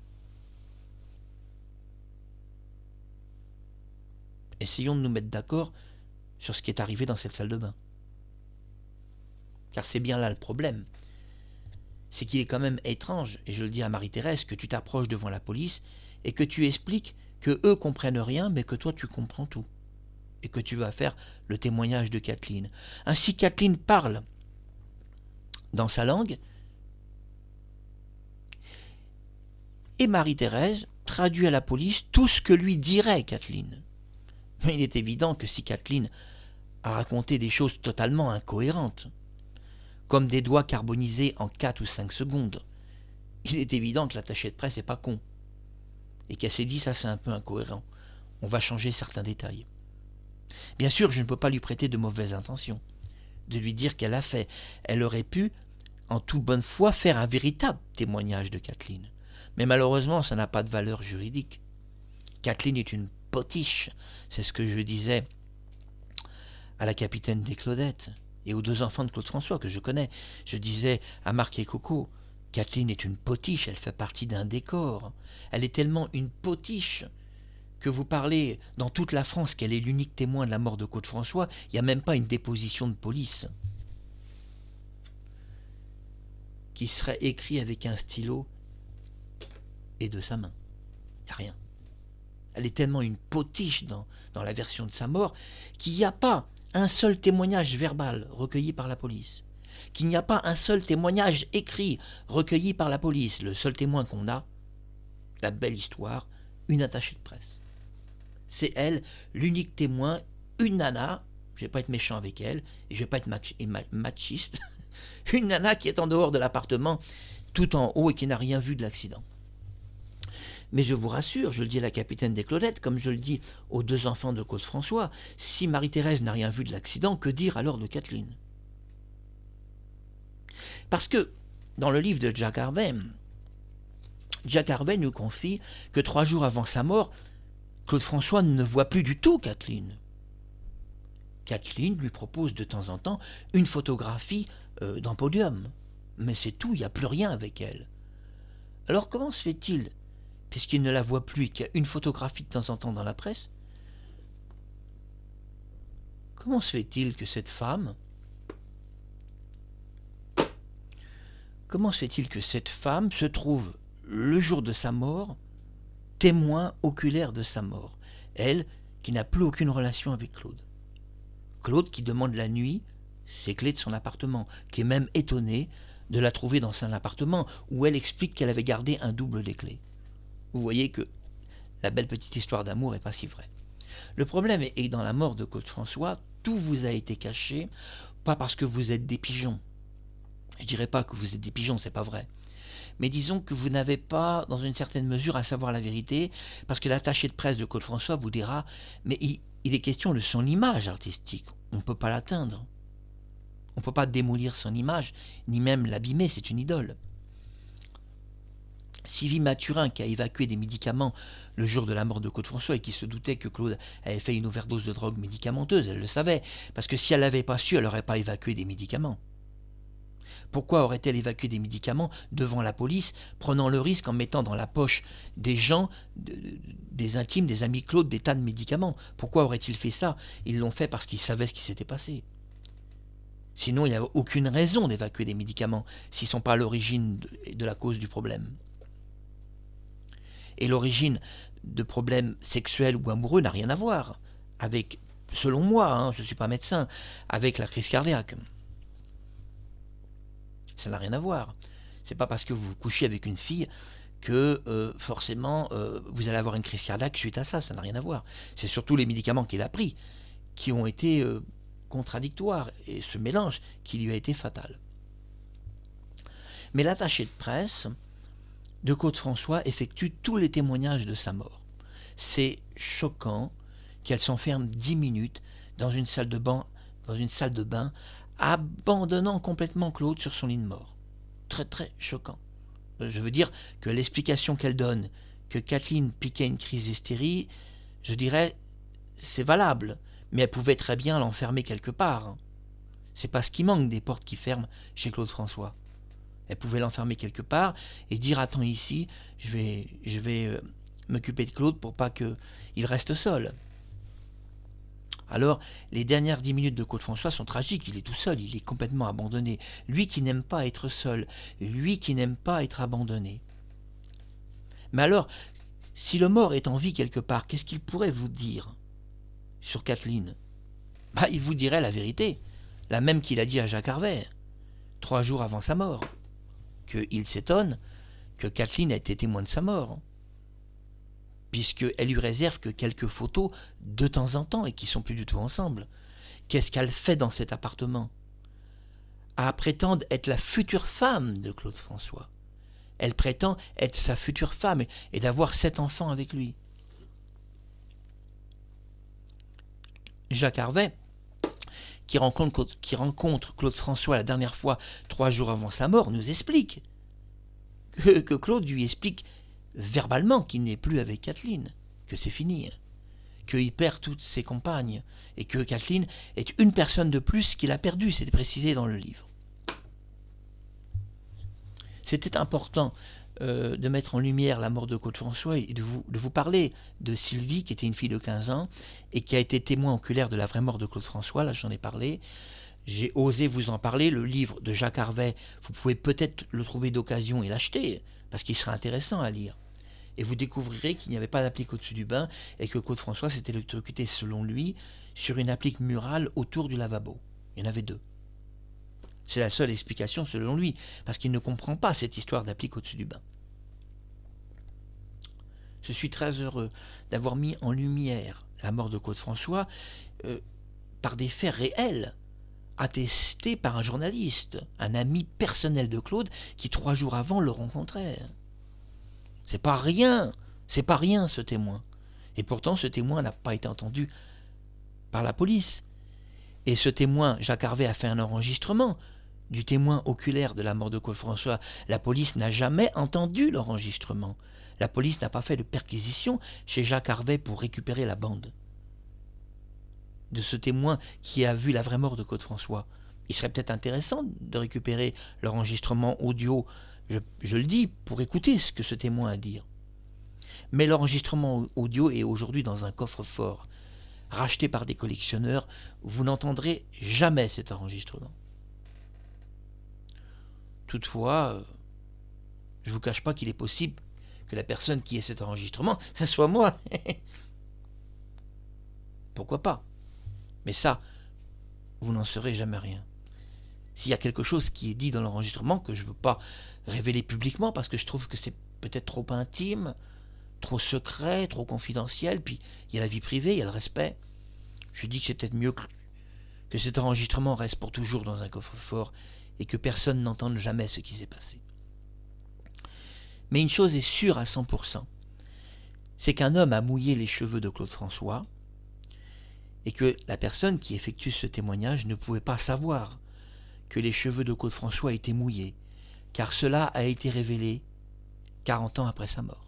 Essayons de nous mettre d'accord sur ce qui est arrivé dans cette salle de bain. Car c'est bien là le problème. C'est qu'il est quand même étrange, et je le dis à Marie-Thérèse, que tu t'approches devant la police et que tu expliques que eux comprennent rien, mais que toi tu comprends tout. Et que tu vas faire le témoignage de Kathleen. Ainsi, Kathleen parle dans sa langue, et Marie-Thérèse traduit à la police tout ce que lui dirait Kathleen. Mais il est évident que si Kathleen a raconté des choses totalement incohérentes, comme des doigts carbonisés en 4 ou 5 secondes, il est évident que l'attaché de presse n'est pas con. Et qu'elle s'est dit, ça c'est un peu incohérent, on va changer certains détails. Bien sûr, je ne peux pas lui prêter de mauvaises intentions, de lui dire qu'elle a fait. Elle aurait pu, en toute bonne foi, faire un véritable témoignage de Kathleen. Mais malheureusement, ça n'a pas de valeur juridique. Kathleen est une potiche, c'est ce que je disais à la capitaine des Claudettes et aux 2 enfants de Claude François que je connais. Je disais à Marc et Coco, Kathleen est une potiche, elle fait partie d'un décor. Elle est tellement une potiche que vous parlez dans toute la France qu'elle est l'unique témoin de la mort de Claude François, il n'y a même pas une déposition de police qui serait écrit avec un stylo et de sa main. Il n'y a rien. Elle est tellement une potiche dans la version de sa mort qu'il n'y a pas un seul témoignage verbal recueilli par la police, qu'il n'y a pas un seul témoignage écrit recueilli par la police. Le seul témoin qu'on a, la belle histoire, une attachée de presse. C'est elle, l'unique témoin, une nana, je ne vais pas être méchant avec elle, et je ne vais pas être machiste, une nana qui est en dehors de l'appartement, tout en haut et qui n'a rien vu de l'accident. Mais je vous rassure, je le dis à la capitaine des Claudettes, comme je le dis aux 2 enfants de Claude François, si Marie-Thérèse n'a rien vu de l'accident, que dire alors de Kathleen? Parce que, dans le livre de Jack Harvey nous confie que 3 jours avant sa mort, Claude François ne voit plus du tout Kathleen. Kathleen lui propose de temps en temps une photographie d'un podium. Mais c'est tout, il n'y a plus rien avec elle. Alors comment se fait-il, puisqu'il ne la voit plus et qu'il y a une photographie de temps en temps dans la presse, comment se fait-il que cette femme se trouve, le jour de sa mort, témoin oculaire de sa mort, elle qui n'a plus aucune relation avec Claude. Claude qui demande la nuit ses clés de son appartement, qui est même étonné de la trouver dans son appartement, où elle explique qu'elle avait gardé un double des clés. Vous voyez que la belle petite histoire d'amour n'est pas si vraie. Le problème est que dans la mort de Claude François, tout vous a été caché, pas parce que vous êtes des pigeons. Je dirais pas que vous êtes des pigeons, c'est pas vrai. Mais disons que vous n'avez pas, dans une certaine mesure, à savoir la vérité, parce que l'attaché de presse de Claude François vous dira « Mais il est question de son image artistique, on ne peut pas l'atteindre. On ne peut pas démolir son image, ni même l'abîmer, c'est une idole. » Sylvie Mathurin, qui a évacué des médicaments le jour de la mort de Claude François et qui se doutait que Claude avait fait une overdose de drogue médicamenteuse, elle le savait, parce que si elle l'avait pas su, elle n'aurait pas évacué des médicaments. Pourquoi aurait-elle évacué des médicaments devant la police, prenant le risque en mettant dans la poche des gens, des intimes, des amis Claude, des tas de médicaments? Pourquoi aurait-il fait ça? Ils l'ont fait parce qu'ils savaient ce qui s'était passé. Sinon, il n'y a aucune raison d'évacuer des médicaments s'ils ne sont pas à l'origine de la cause du problème. Et l'origine de problèmes sexuels ou amoureux n'a rien à voir avec, selon moi, je ne suis pas médecin, avec la crise cardiaque. Ça n'a rien à voir. C'est pas parce que vous couchez avec une fille que forcément vous allez avoir une crise cardiaque suite à ça. Ça n'a rien à voir. C'est surtout les médicaments qu'il a pris qui ont été contradictoires et ce mélange qui lui a été fatal. Mais l'attaché de presse de Claude François effectue tous les témoignages de sa mort. C'est choquant qu'elle s'enferme 10 minutes dans une salle de bain, abandonnant complètement Claude sur son lit de mort. Très très choquant. Je veux dire que l'explication qu'elle donne, que Kathleen piquait une crise d'hystérie, je dirais, c'est valable, mais elle pouvait très bien l'enfermer quelque part. C'est pas ce qui manque des portes qui ferment chez Claude François. Elle pouvait l'enfermer quelque part et dire attends ici, je vais m'occuper de Claude pour pas qu'il reste seul. Alors, les dernières 10 minutes de Claude François sont tragiques, il est tout seul, il est complètement abandonné. Lui qui n'aime pas être seul, lui qui n'aime pas être abandonné. Mais alors, si le mort est en vie quelque part, qu'est-ce qu'il pourrait vous dire sur Kathleen? Il vous dirait la vérité, la même qu'il a dit à Jacques Harvey, 3 jours avant sa mort, qu'il s'étonne que Kathleen ait été témoin de sa mort, puisqu'elle lui réserve que quelques photos de temps en temps et qui sont plus du tout ensemble. Qu'est-ce qu'elle fait dans cet appartement? À prétendre être la future femme de Claude François. Elle prétend être sa future femme et d'avoir 7 enfants avec lui. Jacques Harvey, qui rencontre Claude François la dernière fois 3 jours avant sa mort, nous explique que Claude lui explique verbalement qu'il n'est plus avec Kathleen, que c'est fini, qu'il perd toutes ses compagnes, et que Kathleen est une personne de plus qu'il a perdue, c'est précisé dans le livre. C'était important de mettre en lumière la mort de Claude François et de vous parler de Sylvie, qui était une fille de 15 ans, et qui a été témoin oculaire de la vraie mort de Claude François, là j'en ai parlé. J'ai osé vous en parler, le livre de Jacques Harvey, vous pouvez peut-être le trouver d'occasion et l'acheter, parce qu'il sera intéressant à lire. Et vous découvrirez qu'il n'y avait pas d'applique au-dessus du bain et que Claude François s'était électrocuté, selon lui, sur une applique murale autour du lavabo. Il y en avait 2. C'est la seule explication selon lui, parce qu'il ne comprend pas cette histoire d'applique au-dessus du bain. Je suis très heureux d'avoir mis en lumière la mort de Claude François par des faits réels, attestés par un journaliste, un ami personnel de Claude, qui 3 jours avant le rencontrait. C'est pas rien ce témoin. Et pourtant ce témoin n'a pas été entendu par la police. Et ce témoin, Jacques Harvey, a fait un enregistrement du témoin oculaire de la mort de Claude François. La police n'a jamais entendu l'enregistrement. La police n'a pas fait de perquisition chez Jacques Harvey pour récupérer la bande de ce témoin qui a vu la vraie mort de Claude François. Il serait peut-être intéressant de récupérer l'enregistrement audio, je le dis, pour écouter ce que ce témoin a à dire. Mais l'enregistrement audio est aujourd'hui dans un coffre-fort, racheté par des collectionneurs. Vous n'entendrez jamais cet enregistrement. Toutefois, je ne vous cache pas qu'il est possible que la personne qui ait cet enregistrement, ce soit moi. Pourquoi pas? Mais ça, vous n'en saurez jamais rien. S'il y a quelque chose qui est dit dans l'enregistrement que je ne veux pas révéler publiquement parce que je trouve que c'est peut-être trop intime, trop secret, trop confidentiel, puis il y a la vie privée, il y a le respect, je dis que c'est peut-être mieux que cet enregistrement reste pour toujours dans un coffre-fort et que personne n'entende jamais ce qui s'est passé. Mais une chose est sûre à 100%, c'est qu'un homme a mouillé les cheveux de Claude François et que la personne qui effectue ce témoignage ne pouvait pas savoir que les cheveux de Claude François étaient mouillés, car cela a été révélé 40 ans après sa mort.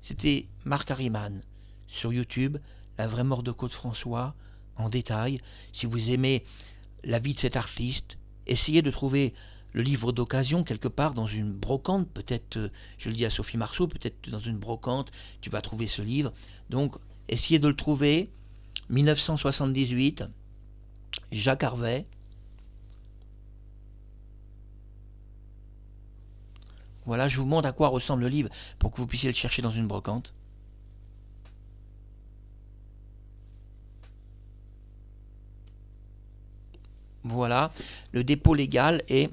C'était Marc Harriman sur YouTube, La vraie mort de Claude François, en détail. Si vous aimez la vie de cet artiste, essayez de trouver le livre d'occasion quelque part dans une brocante, peut-être, je le dis à Sophie Marceau, peut-être dans une brocante, tu vas trouver ce livre. Donc, essayez de le trouver, 1978, Jacques Harvey. Voilà, je vous montre à quoi ressemble le livre pour que vous puissiez le chercher dans une brocante. Voilà, le dépôt légal est...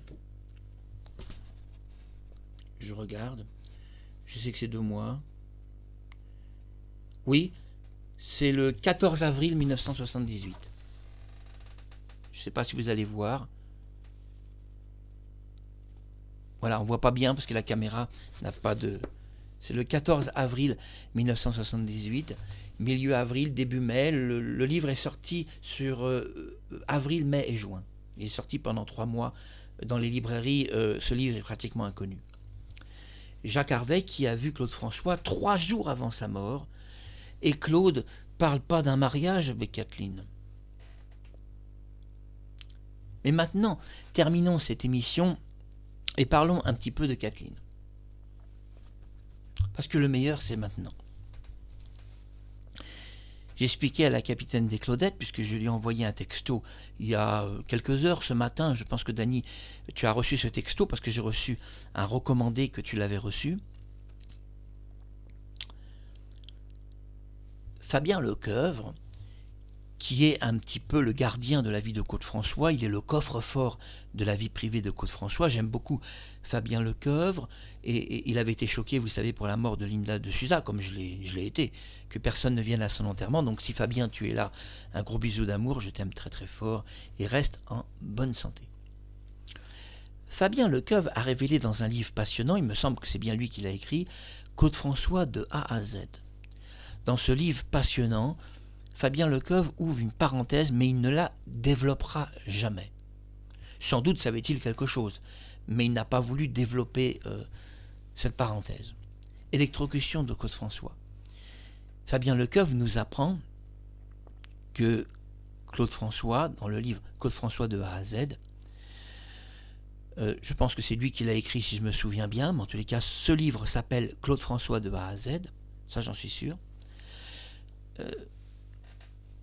Je regarde. Je sais que c'est 2 mois. Oui, c'est le 14 avril 1978. Je ne sais pas si vous allez voir. Voilà, on ne voit pas bien parce que la caméra n'a pas de... C'est le 14 avril 1978, milieu avril, début mai. Le livre est sorti sur avril, mai et juin. Il est sorti pendant 3 mois dans les librairies. Ce livre est pratiquement inconnu. Jacques Harvey qui a vu Claude François 3 jours avant sa mort. Et Claude parle pas d'un mariage avec Kathleen. Mais maintenant, terminons cette émission et parlons un petit peu de Kathleen. Parce que le meilleur, c'est maintenant. J'expliquais à la capitaine des Claudettes, puisque je lui ai envoyé un texto il y a quelques heures ce matin. Je pense que Dany, tu as reçu ce texto parce que j'ai reçu un recommandé que tu l'avais reçu. Fabien Lecoeuvre, qui est un petit peu le gardien de la vie de Claude-François, il est le coffre-fort de la vie privée de Claude-François. J'aime beaucoup Fabien Lecoeuvre, et il avait été choqué, vous savez, pour la mort de Linda de Souza, comme je l'ai été, que personne ne vienne à son enterrement. Donc si Fabien, tu es là, un gros bisou d'amour, je t'aime très très fort, et reste en bonne santé. Fabien Lecoeuvre a révélé dans un livre passionnant, il me semble que c'est bien lui qui l'a écrit, Claude-François de A à Z. Dans ce livre passionnant, Fabien Lecoeuvre ouvre une parenthèse, mais il ne la développera jamais. Sans doute savait-il quelque chose, mais il n'a pas voulu développer cette parenthèse. Électrocution de Claude-François. Fabien Lecoeuvre nous apprend que Claude-François, dans le livre Claude-François de A à Z, je pense que c'est lui qui l'a écrit si je me souviens bien, mais en tous les cas, ce livre s'appelle Claude-François de A à Z, ça j'en suis sûr.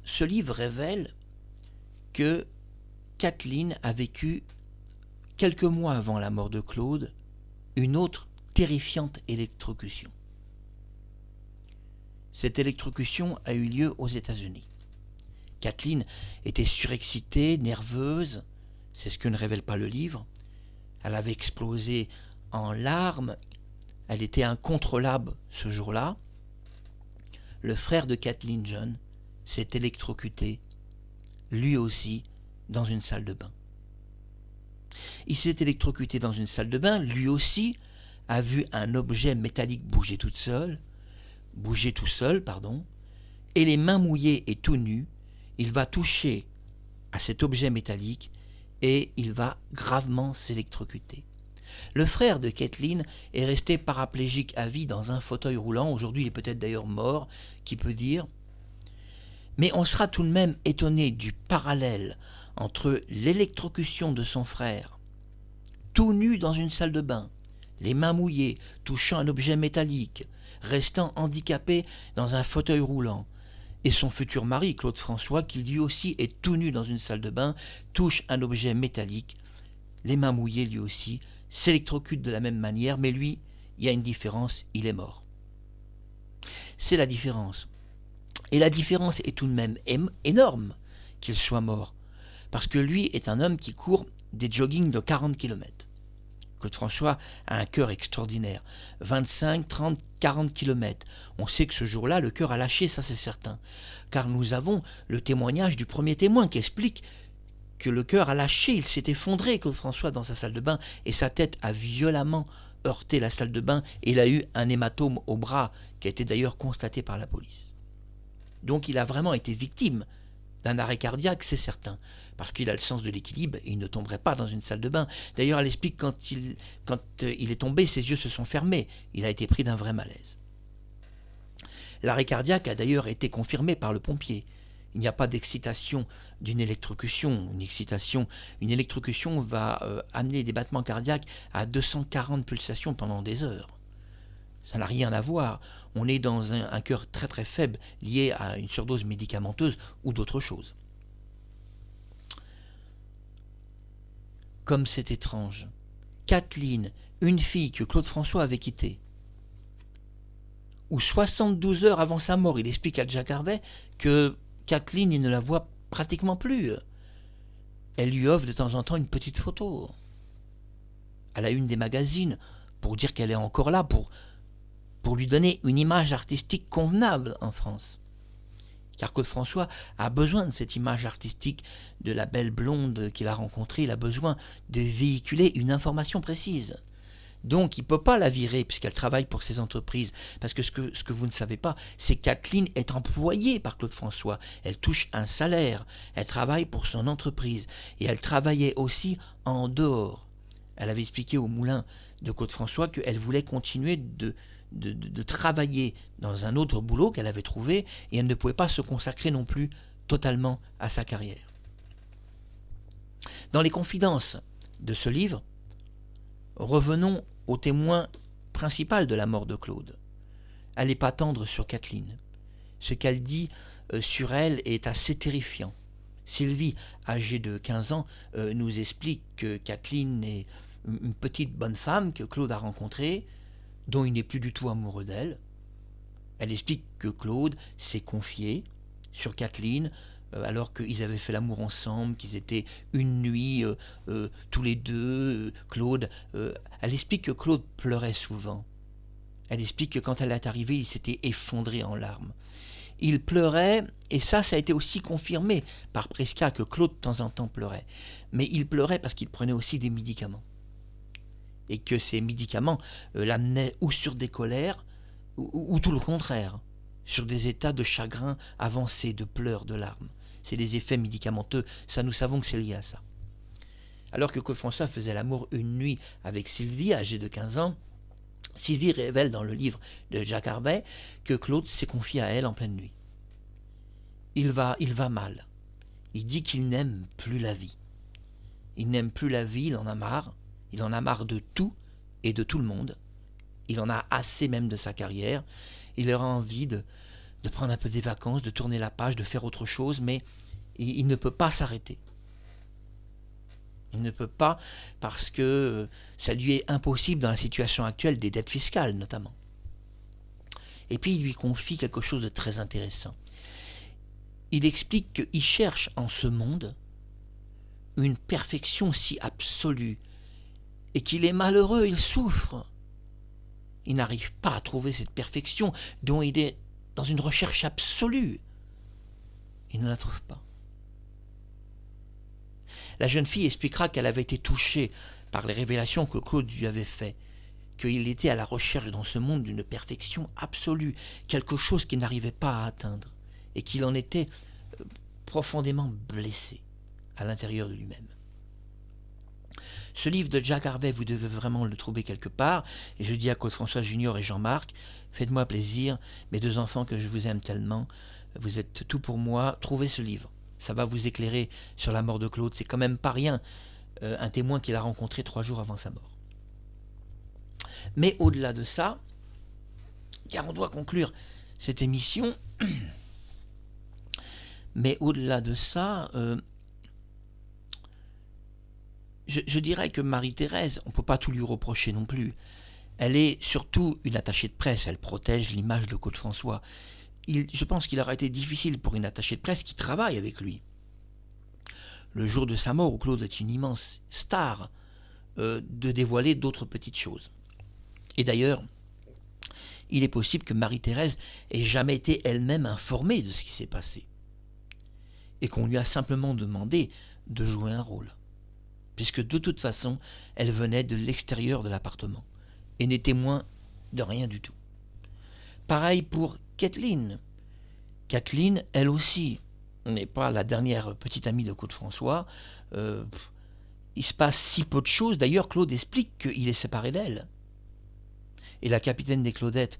Ce livre révèle que Kathleen a vécu, quelques mois avant la mort de Claude, une autre terrifiante électrocution. Cette électrocution a eu lieu aux États-Unis. Kathleen était surexcitée, nerveuse, c'est ce que ne révèle pas le livre. Elle avait explosé en larmes, elle était incontrôlable ce jour-là. Le frère de Kathleen, John, s'est électrocuté, lui aussi, dans une salle de bain. Il s'est électrocuté dans une salle de bain, lui aussi a vu un objet métallique bouger tout seul, et les mains mouillées et tout nu, il va toucher à cet objet métallique et il va gravement s'électrocuter. Le frère de Kathleen est resté paraplégique à vie dans un fauteuil roulant, aujourd'hui il est peut-être d'ailleurs mort, qui peut dire. Mais on sera tout de même étonné du parallèle entre l'électrocution de son frère, tout nu dans une salle de bain, les mains mouillées, touchant un objet métallique, restant handicapé dans un fauteuil roulant, et son futur mari, Claude François, qui lui aussi est tout nu dans une salle de bain, touche un objet métallique, les mains mouillées lui aussi, s'électrocute de la même manière, mais lui, il y a une différence, il est mort. C'est la différence. Et la différence est tout de même énorme qu'il soit mort, parce que lui est un homme qui court des joggings de 40 km. Claude François a un cœur extraordinaire, 25, 30, 40 km. On sait que ce jour-là, le cœur a lâché, ça c'est certain, car nous avons le témoignage du premier témoin qui explique que le cœur a lâché, il s'est effondré, Claude François, dans sa salle de bain, et sa tête a violemment heurté la salle de bain, et il a eu un hématome au bras, qui a été d'ailleurs constaté par la police. Donc il a vraiment été victime d'un arrêt cardiaque, c'est certain, parce qu'il a le sens de l'équilibre et il ne tomberait pas dans une salle de bain. D'ailleurs, elle explique quand il est tombé, ses yeux se sont fermés, il a été pris d'un vrai malaise. L'arrêt cardiaque a d'ailleurs été confirmé par le pompier. Il n'y a pas d'excitation d'une électrocution. Une électrocution va amener des battements cardiaques à 240 pulsations pendant des heures. Ça n'a rien à voir. On est dans un cœur très très faible lié à une surdose médicamenteuse ou d'autres choses. Comme c'est étrange. Kathleen, une fille que Claude François avait quittée, où 72 heures avant sa mort, il explique à Jack Harvey que Kathleen, il ne la voit pratiquement plus. Elle lui offre de temps en temps une petite photo à la une des magazines pour dire qu'elle est encore là, pour lui donner une image artistique convenable en France. Car Claude François a besoin de cette image artistique de la belle blonde qu'il a rencontrée, il a besoin de véhiculer une information précise. Donc il ne peut pas la virer puisqu'elle travaille pour ses entreprises. Parce que ce que vous ne savez pas, c'est que Kathleen est employée par Claude François. Elle touche un salaire, elle travaille pour son entreprise. Et elle travaillait aussi en dehors. Elle avait expliqué au moulin de Claude François qu'elle voulait continuer de travailler dans un autre boulot qu'elle avait trouvé et elle ne pouvait pas se consacrer non plus totalement à sa carrière. Dans les confidences de ce livre, revenons au témoin principal de la mort de Claude. Elle n'est pas tendre sur Kathleen. Ce qu'elle dit sur elle est assez terrifiant. Sylvie, âgée de 15 ans, nous explique que Kathleen est une petite bonne femme que Claude a rencontrée, dont il n'est plus du tout amoureux d'elle. Elle explique que Claude s'est confié sur Kathleen alors qu'ils avaient fait l'amour ensemble, qu'ils étaient une nuit tous les deux. Claude, elle explique que Claude pleurait souvent. Elle explique que quand elle est arrivée, il s'était effondré en larmes. Il pleurait, et ça a été aussi confirmé par Prisca, que Claude de temps en temps pleurait. Mais il pleurait parce qu'il prenait aussi des médicaments. Et que ces médicaments l'amenaient ou sur des colères, ou tout le contraire, sur des états de chagrin avancé, de pleurs, de larmes. C'est les effets médicamenteux, ça nous savons que c'est lié à ça. Alors que Claude François faisait l'amour une nuit avec Sylvie, âgée de 15 ans, Sylvie révèle dans le livre de Jacques Harvey que Claude s'est confié à elle en pleine nuit. Il va mal. Il dit qu'il n'aime plus la vie. Il n'aime plus la vie, il en a marre. Il en a marre de tout et de tout le monde. Il en a assez même de sa carrière. Il aura envie de prendre un peu des vacances, de tourner la page, de faire autre chose, mais il ne peut pas s'arrêter. Il ne peut pas parce que ça lui est impossible dans la situation actuelle des dettes fiscales notamment. Et puis il lui confie quelque chose de très intéressant. Il explique qu'il cherche en ce monde une perfection si absolue et qu'il est malheureux, il souffre. Il n'arrive pas à trouver cette perfection dont il est dans une recherche absolue. Il ne la trouve pas. La jeune fille expliquera qu'elle avait été touchée par les révélations que Claude lui avait faites, qu'il était à la recherche dans ce monde d'une perfection absolue, quelque chose qu'il n'arrivait pas à atteindre, et qu'il en était profondément blessé à l'intérieur de lui-même. Ce livre de Jacques Harvey, vous devez vraiment le trouver quelque part, et je dis à Claude François Junior et Jean-Marc, faites-moi plaisir, mes deux enfants que je vous aime tellement, vous êtes tout pour moi, trouvez ce livre. Ça va vous éclairer sur la mort de Claude. C'est quand même pas rien, un témoin qu'il a rencontré 3 jours avant sa mort. Mais au-delà de ça, car on doit conclure cette émission, mais au-delà de ça, je dirais que Marie-Thérèse, on ne peut pas tout lui reprocher non plus. Elle est surtout une attachée de presse, elle protège l'image de Claude François. Je pense qu'il aurait été difficile pour une attachée de presse qui travaille avec lui. Le jour de sa mort, où Claude est une immense star, de dévoiler d'autres petites choses. Et d'ailleurs, il est possible que Marie-Thérèse ait jamais été elle-même informée de ce qui s'est passé. Et qu'on lui a simplement demandé de jouer un rôle. Puisque de toute façon, elle venait de l'extérieur de l'appartement. Et n'est témoin de rien du tout. Pareil pour Kathleen. Kathleen, elle aussi, n'est pas la dernière petite amie de Claude François. Il se passe si peu de choses. D'ailleurs, Claude explique qu'il est séparé d'elle. Et la capitaine des Claudettes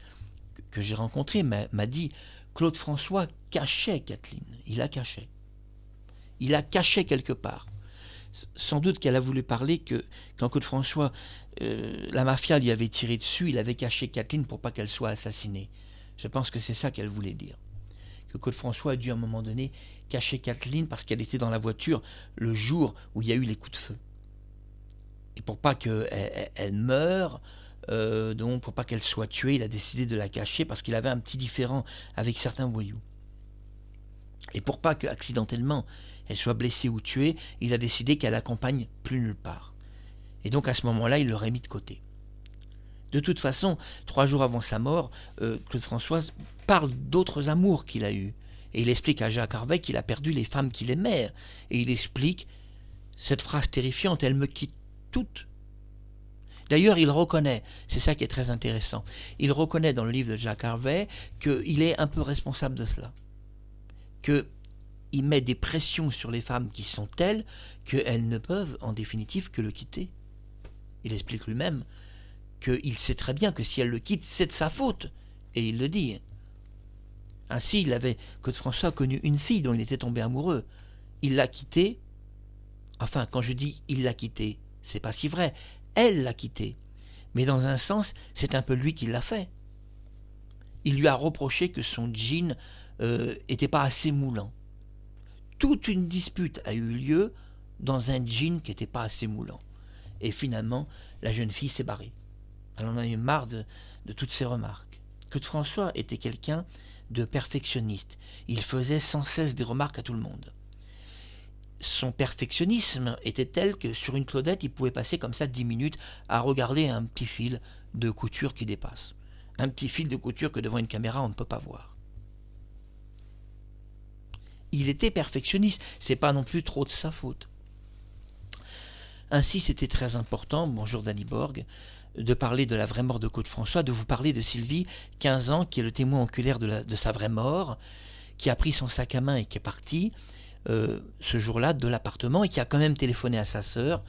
que j'ai rencontrée m'a dit Claude François cachait Kathleen. Il la cachait. Il la cachait quelque part. Sans doute qu'elle a voulu parler que quand Claude François, la mafia lui avait tiré dessus, il avait caché Kathleen pour pas qu'elle soit assassinée. Je pense que c'est ça qu'elle voulait dire. Que Claude François a dû à un moment donné cacher Kathleen parce qu'elle était dans la voiture le jour où il y a eu les coups de feu. Et pour pas qu'elle meure, donc pour pas qu'elle soit tuée, il a décidé de la cacher parce qu'il avait un petit différend avec certains voyous. Et pour pas que accidentellement elle soit blessée ou tuée, il a décidé qu'elle accompagne plus nulle part. Et donc à ce moment-là, il l'aurait mis de côté. De toute façon, 3 jours avant sa mort, Claude François parle d'autres amours qu'il a eus. Et il explique à Jacques Harvey qu'il a perdu les femmes qu'il aimait. Et il explique cette phrase terrifiante, elle me quitte toutes. D'ailleurs, il reconnaît, c'est ça qui est très intéressant, il reconnaît dans le livre de Jacques Harvey qu'il est un peu responsable de cela. Qu'il met des pressions sur les femmes qui sont telles qu'elles ne peuvent en définitive que le quitter. Il explique lui-même qu'il sait très bien que si elle le quitte, c'est de sa faute. Et il le dit. Ainsi, Claude François connu une fille dont il était tombé amoureux. Il l'a quittée Enfin, quand je dis « il l'a quitté », c'est pas si vrai. Elle l'a quitté. Mais dans un sens, c'est un peu lui qui l'a fait. Il lui a reproché que son jean était pas assez moulant. Toute une dispute a eu lieu dans un jean qui n'était pas assez moulant. Et finalement, la jeune fille s'est barrée. Elle en a eu marre de toutes ces remarques. Claude François était quelqu'un de perfectionniste. Il faisait sans cesse des remarques à tout le monde. Son perfectionnisme était tel que sur une Claudette, il pouvait passer comme ça 10 minutes à regarder un petit fil de couture qui dépasse. Un petit fil de couture que devant une caméra, on ne peut pas voir. Il était perfectionniste, c'est pas non plus trop de sa faute. Ainsi, c'était très important, bonjour Dany Borg, de parler de la vraie mort de Claude François, de vous parler de Sylvie, 15 ans, qui est le témoin oculaire de sa vraie mort, qui a pris son sac à main et qui est parti ce jour-là de l'appartement et qui a quand même téléphoné à sa sœur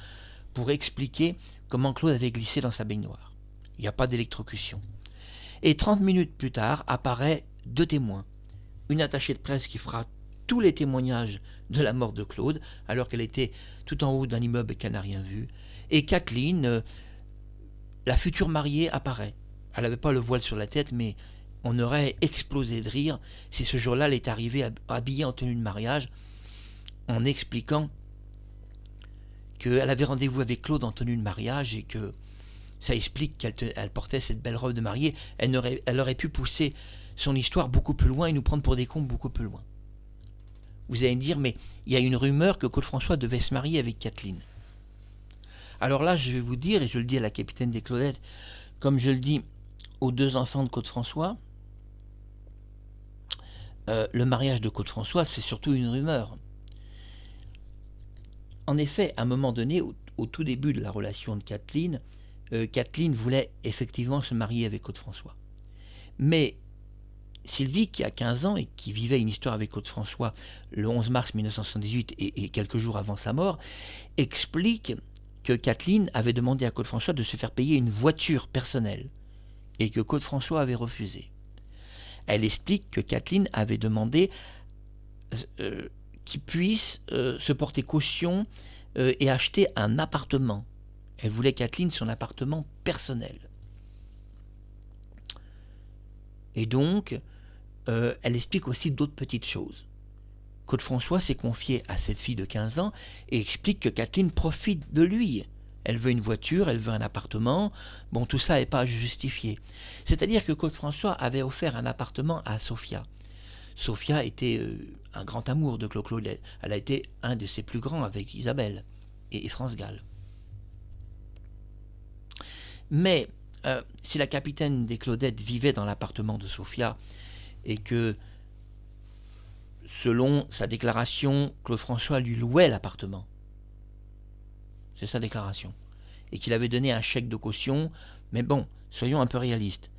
pour expliquer comment Claude avait glissé dans sa baignoire. Il n'y a pas d'électrocution. Et 30 minutes plus tard, apparaît 2 témoins. Une attachée de presse qui fera tous les témoignages de la mort de Claude, alors qu'elle était tout en haut d'un immeuble et qu'elle n'a rien vu. Et Kathleen, la future mariée, apparaît. Elle n'avait pas le voile sur la tête, mais on aurait explosé de rire si ce jour-là elle est arrivée habillée en tenue de mariage, en expliquant qu'elle avait rendez-vous avec Claude en tenue de mariage et que ça explique qu'elle portait cette belle robe de mariée. Elle aurait pu pousser son histoire beaucoup plus loin et nous prendre pour des cons beaucoup plus loin. Vous allez me dire, mais il y a une rumeur que Claude François devait se marier avec Kathleen. Alors là, je vais vous dire, et je le dis à la capitaine des Claudettes, comme je le dis aux 2 enfants de Claude François, le mariage de Claude François, c'est surtout une rumeur. En effet, à un moment donné, au tout début de la relation de Kathleen, Kathleen voulait effectivement se marier avec Claude François. Mais Sylvie, qui a 15 ans et qui vivait une histoire avec Claude François le 11 mars 1978 et quelques jours avant sa mort, explique que Kathleen avait demandé à Claude François de se faire payer une voiture personnelle et que Claude François avait refusé. Elle explique que Kathleen avait demandé qu'il puisse se porter caution et acheter un appartement. Elle voulait Kathleen son appartement personnel. Et donc, elle explique aussi d'autres petites choses. Claude François s'est confié à cette fille de 15 ans et explique que Kathleen profite de lui. Elle veut une voiture, elle veut un appartement. Bon, tout ça n'est pas justifié. C'est-à-dire que Claude François avait offert un appartement à Sophia. Sophia était un grand amour de Claude. Elle a été un de ses plus grands avec Isabelle et France Gall. Mais si la capitaine des Claudettes vivait dans l'appartement de Sophia et que, selon sa déclaration, Claude François lui louait l'appartement, c'est sa déclaration, et qu'il avait donné un chèque de caution, mais bon, soyons un peu réalistes,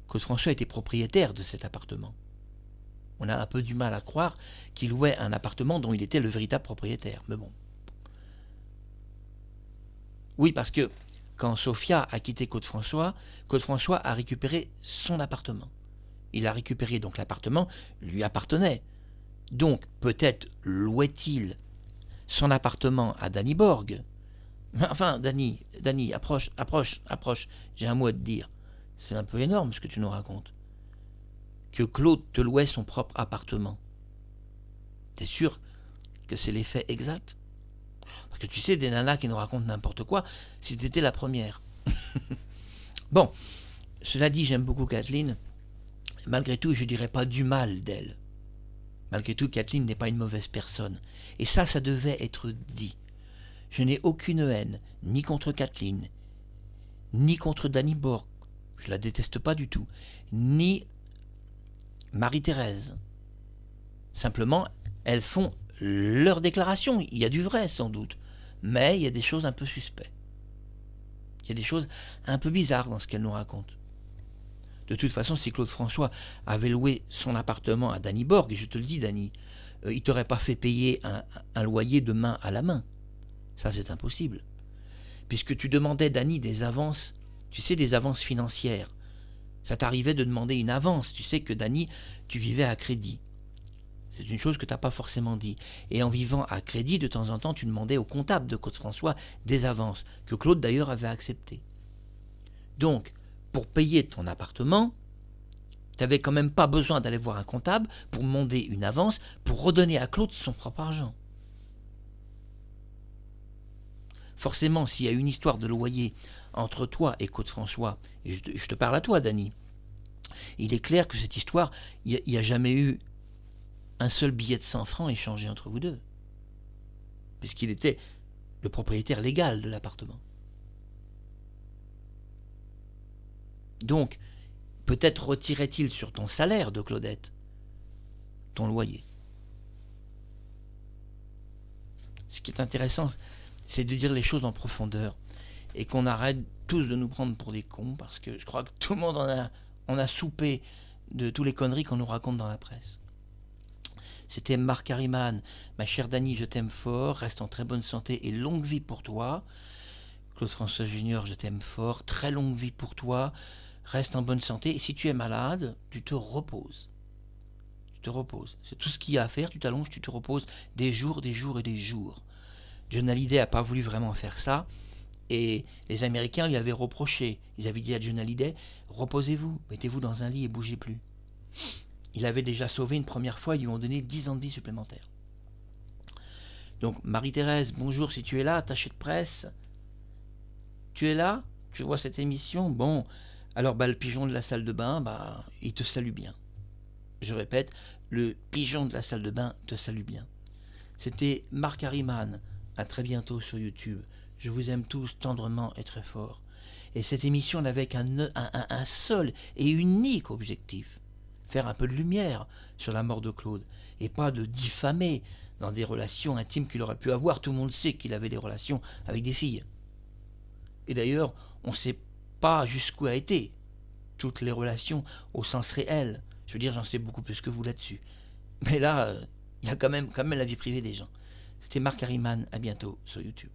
Claude François était propriétaire de cet appartement. On a un peu du mal à croire qu'il louait un appartement dont il était le véritable propriétaire, mais bon. Oui, parce que quand Sophia a quitté Claude François a récupéré son appartement. Il a récupéré, donc l'appartement lui appartenait. Donc peut-être louait-il son appartement à Dany Borg. Enfin, Dany, approche, j'ai un mot à te dire. C'est un peu énorme ce que tu nous racontes. Que Claude te louait son propre appartement. T'es sûr que c'est l'effet exact? Parce que tu sais, des nanas qui nous racontent n'importe quoi, si t'étais la première. Bon, cela dit, j'aime beaucoup Kathleen. Malgré tout, je ne dirais pas du mal d'elle. Malgré tout, Kathleen n'est pas une mauvaise personne. Et ça devait être dit. Je n'ai aucune haine, ni contre Kathleen, ni contre Dany Borg, je la déteste pas du tout, ni Marie-Thérèse. Simplement, elles font leur déclaration. Il y a du vrai, sans doute, mais il y a des choses un peu suspectes. Il y a des choses un peu bizarres dans ce qu'elles nous racontent. De toute façon, si Claude François avait loué son appartement à Dany Borg, et je te le dis, Dany, il t'aurait pas fait payer un loyer de main à la main. Ça, c'est impossible. Puisque tu demandais, Dany, des avances, tu sais, des avances financières. Ça t'arrivait de demander une avance. Tu sais que, Dany, tu vivais à crédit. C'est une chose que tu n'as pas forcément dit. Et en vivant à crédit, de temps en temps, tu demandais au comptable de Claude François des avances, que Claude d'ailleurs avait acceptées. Donc, pour payer ton appartement, tu n'avais quand même pas besoin d'aller voir un comptable pour demander une avance pour redonner à Claude son propre argent. Forcément, s'il y a une histoire de loyer entre toi et Claude François, et je te parle à toi, Dany, il est clair que cette histoire, il n'y a jamais eu un seul billet de 100 francs échangé entre vous deux, puisqu'il était le propriétaire légal de l'appartement. Donc, peut-être retirait-il sur ton salaire de Claudette ton loyer. Ce qui est intéressant, c'est de dire les choses en profondeur et qu'on arrête tous de nous prendre pour des cons, parce que je crois que tout le monde en a soupé de toutes les conneries qu'on nous raconte dans la presse. C'était Marc Harriman. Ma chère Dany, je t'aime fort, reste en très bonne santé et longue vie pour toi. Claude François Junior, je t'aime fort, très longue vie pour toi, reste en bonne santé, et si tu es malade, tu te reposes. Tu te reposes. C'est tout ce qu'il y a à faire, tu t'allonges, tu te reposes des jours et des jours. John Hallyday n'a pas voulu vraiment faire ça, et les Américains lui avaient reproché. Ils avaient dit à John Hallyday, reposez-vous, mettez-vous dans un lit et bougez plus. Il avait déjà sauvé une première fois, ils lui ont donné 10 ans de vie supplémentaires. Donc Marie-Thérèse, bonjour si tu es là, attachée de presse. Tu es là? Tu vois cette émission? Bon, alors le pigeon de la salle de bain, il te salue bien. Je répète, le pigeon de la salle de bain te salue bien. C'était Marc Harriman. À très bientôt sur YouTube. Je vous aime tous tendrement et très fort. Et cette émission n'avait qu'un seul et unique objectif. Faire un peu de lumière sur la mort de Claude. Et pas de diffamer dans des relations intimes qu'il aurait pu avoir. Tout le monde sait qu'il avait des relations avec des filles. Et d'ailleurs, on ne sait pas jusqu'où a été toutes les relations au sens réel. Je veux dire, j'en sais beaucoup plus que vous là-dessus. Mais là, il y a quand même la vie privée des gens. C'était Marc Harriman, à bientôt sur YouTube.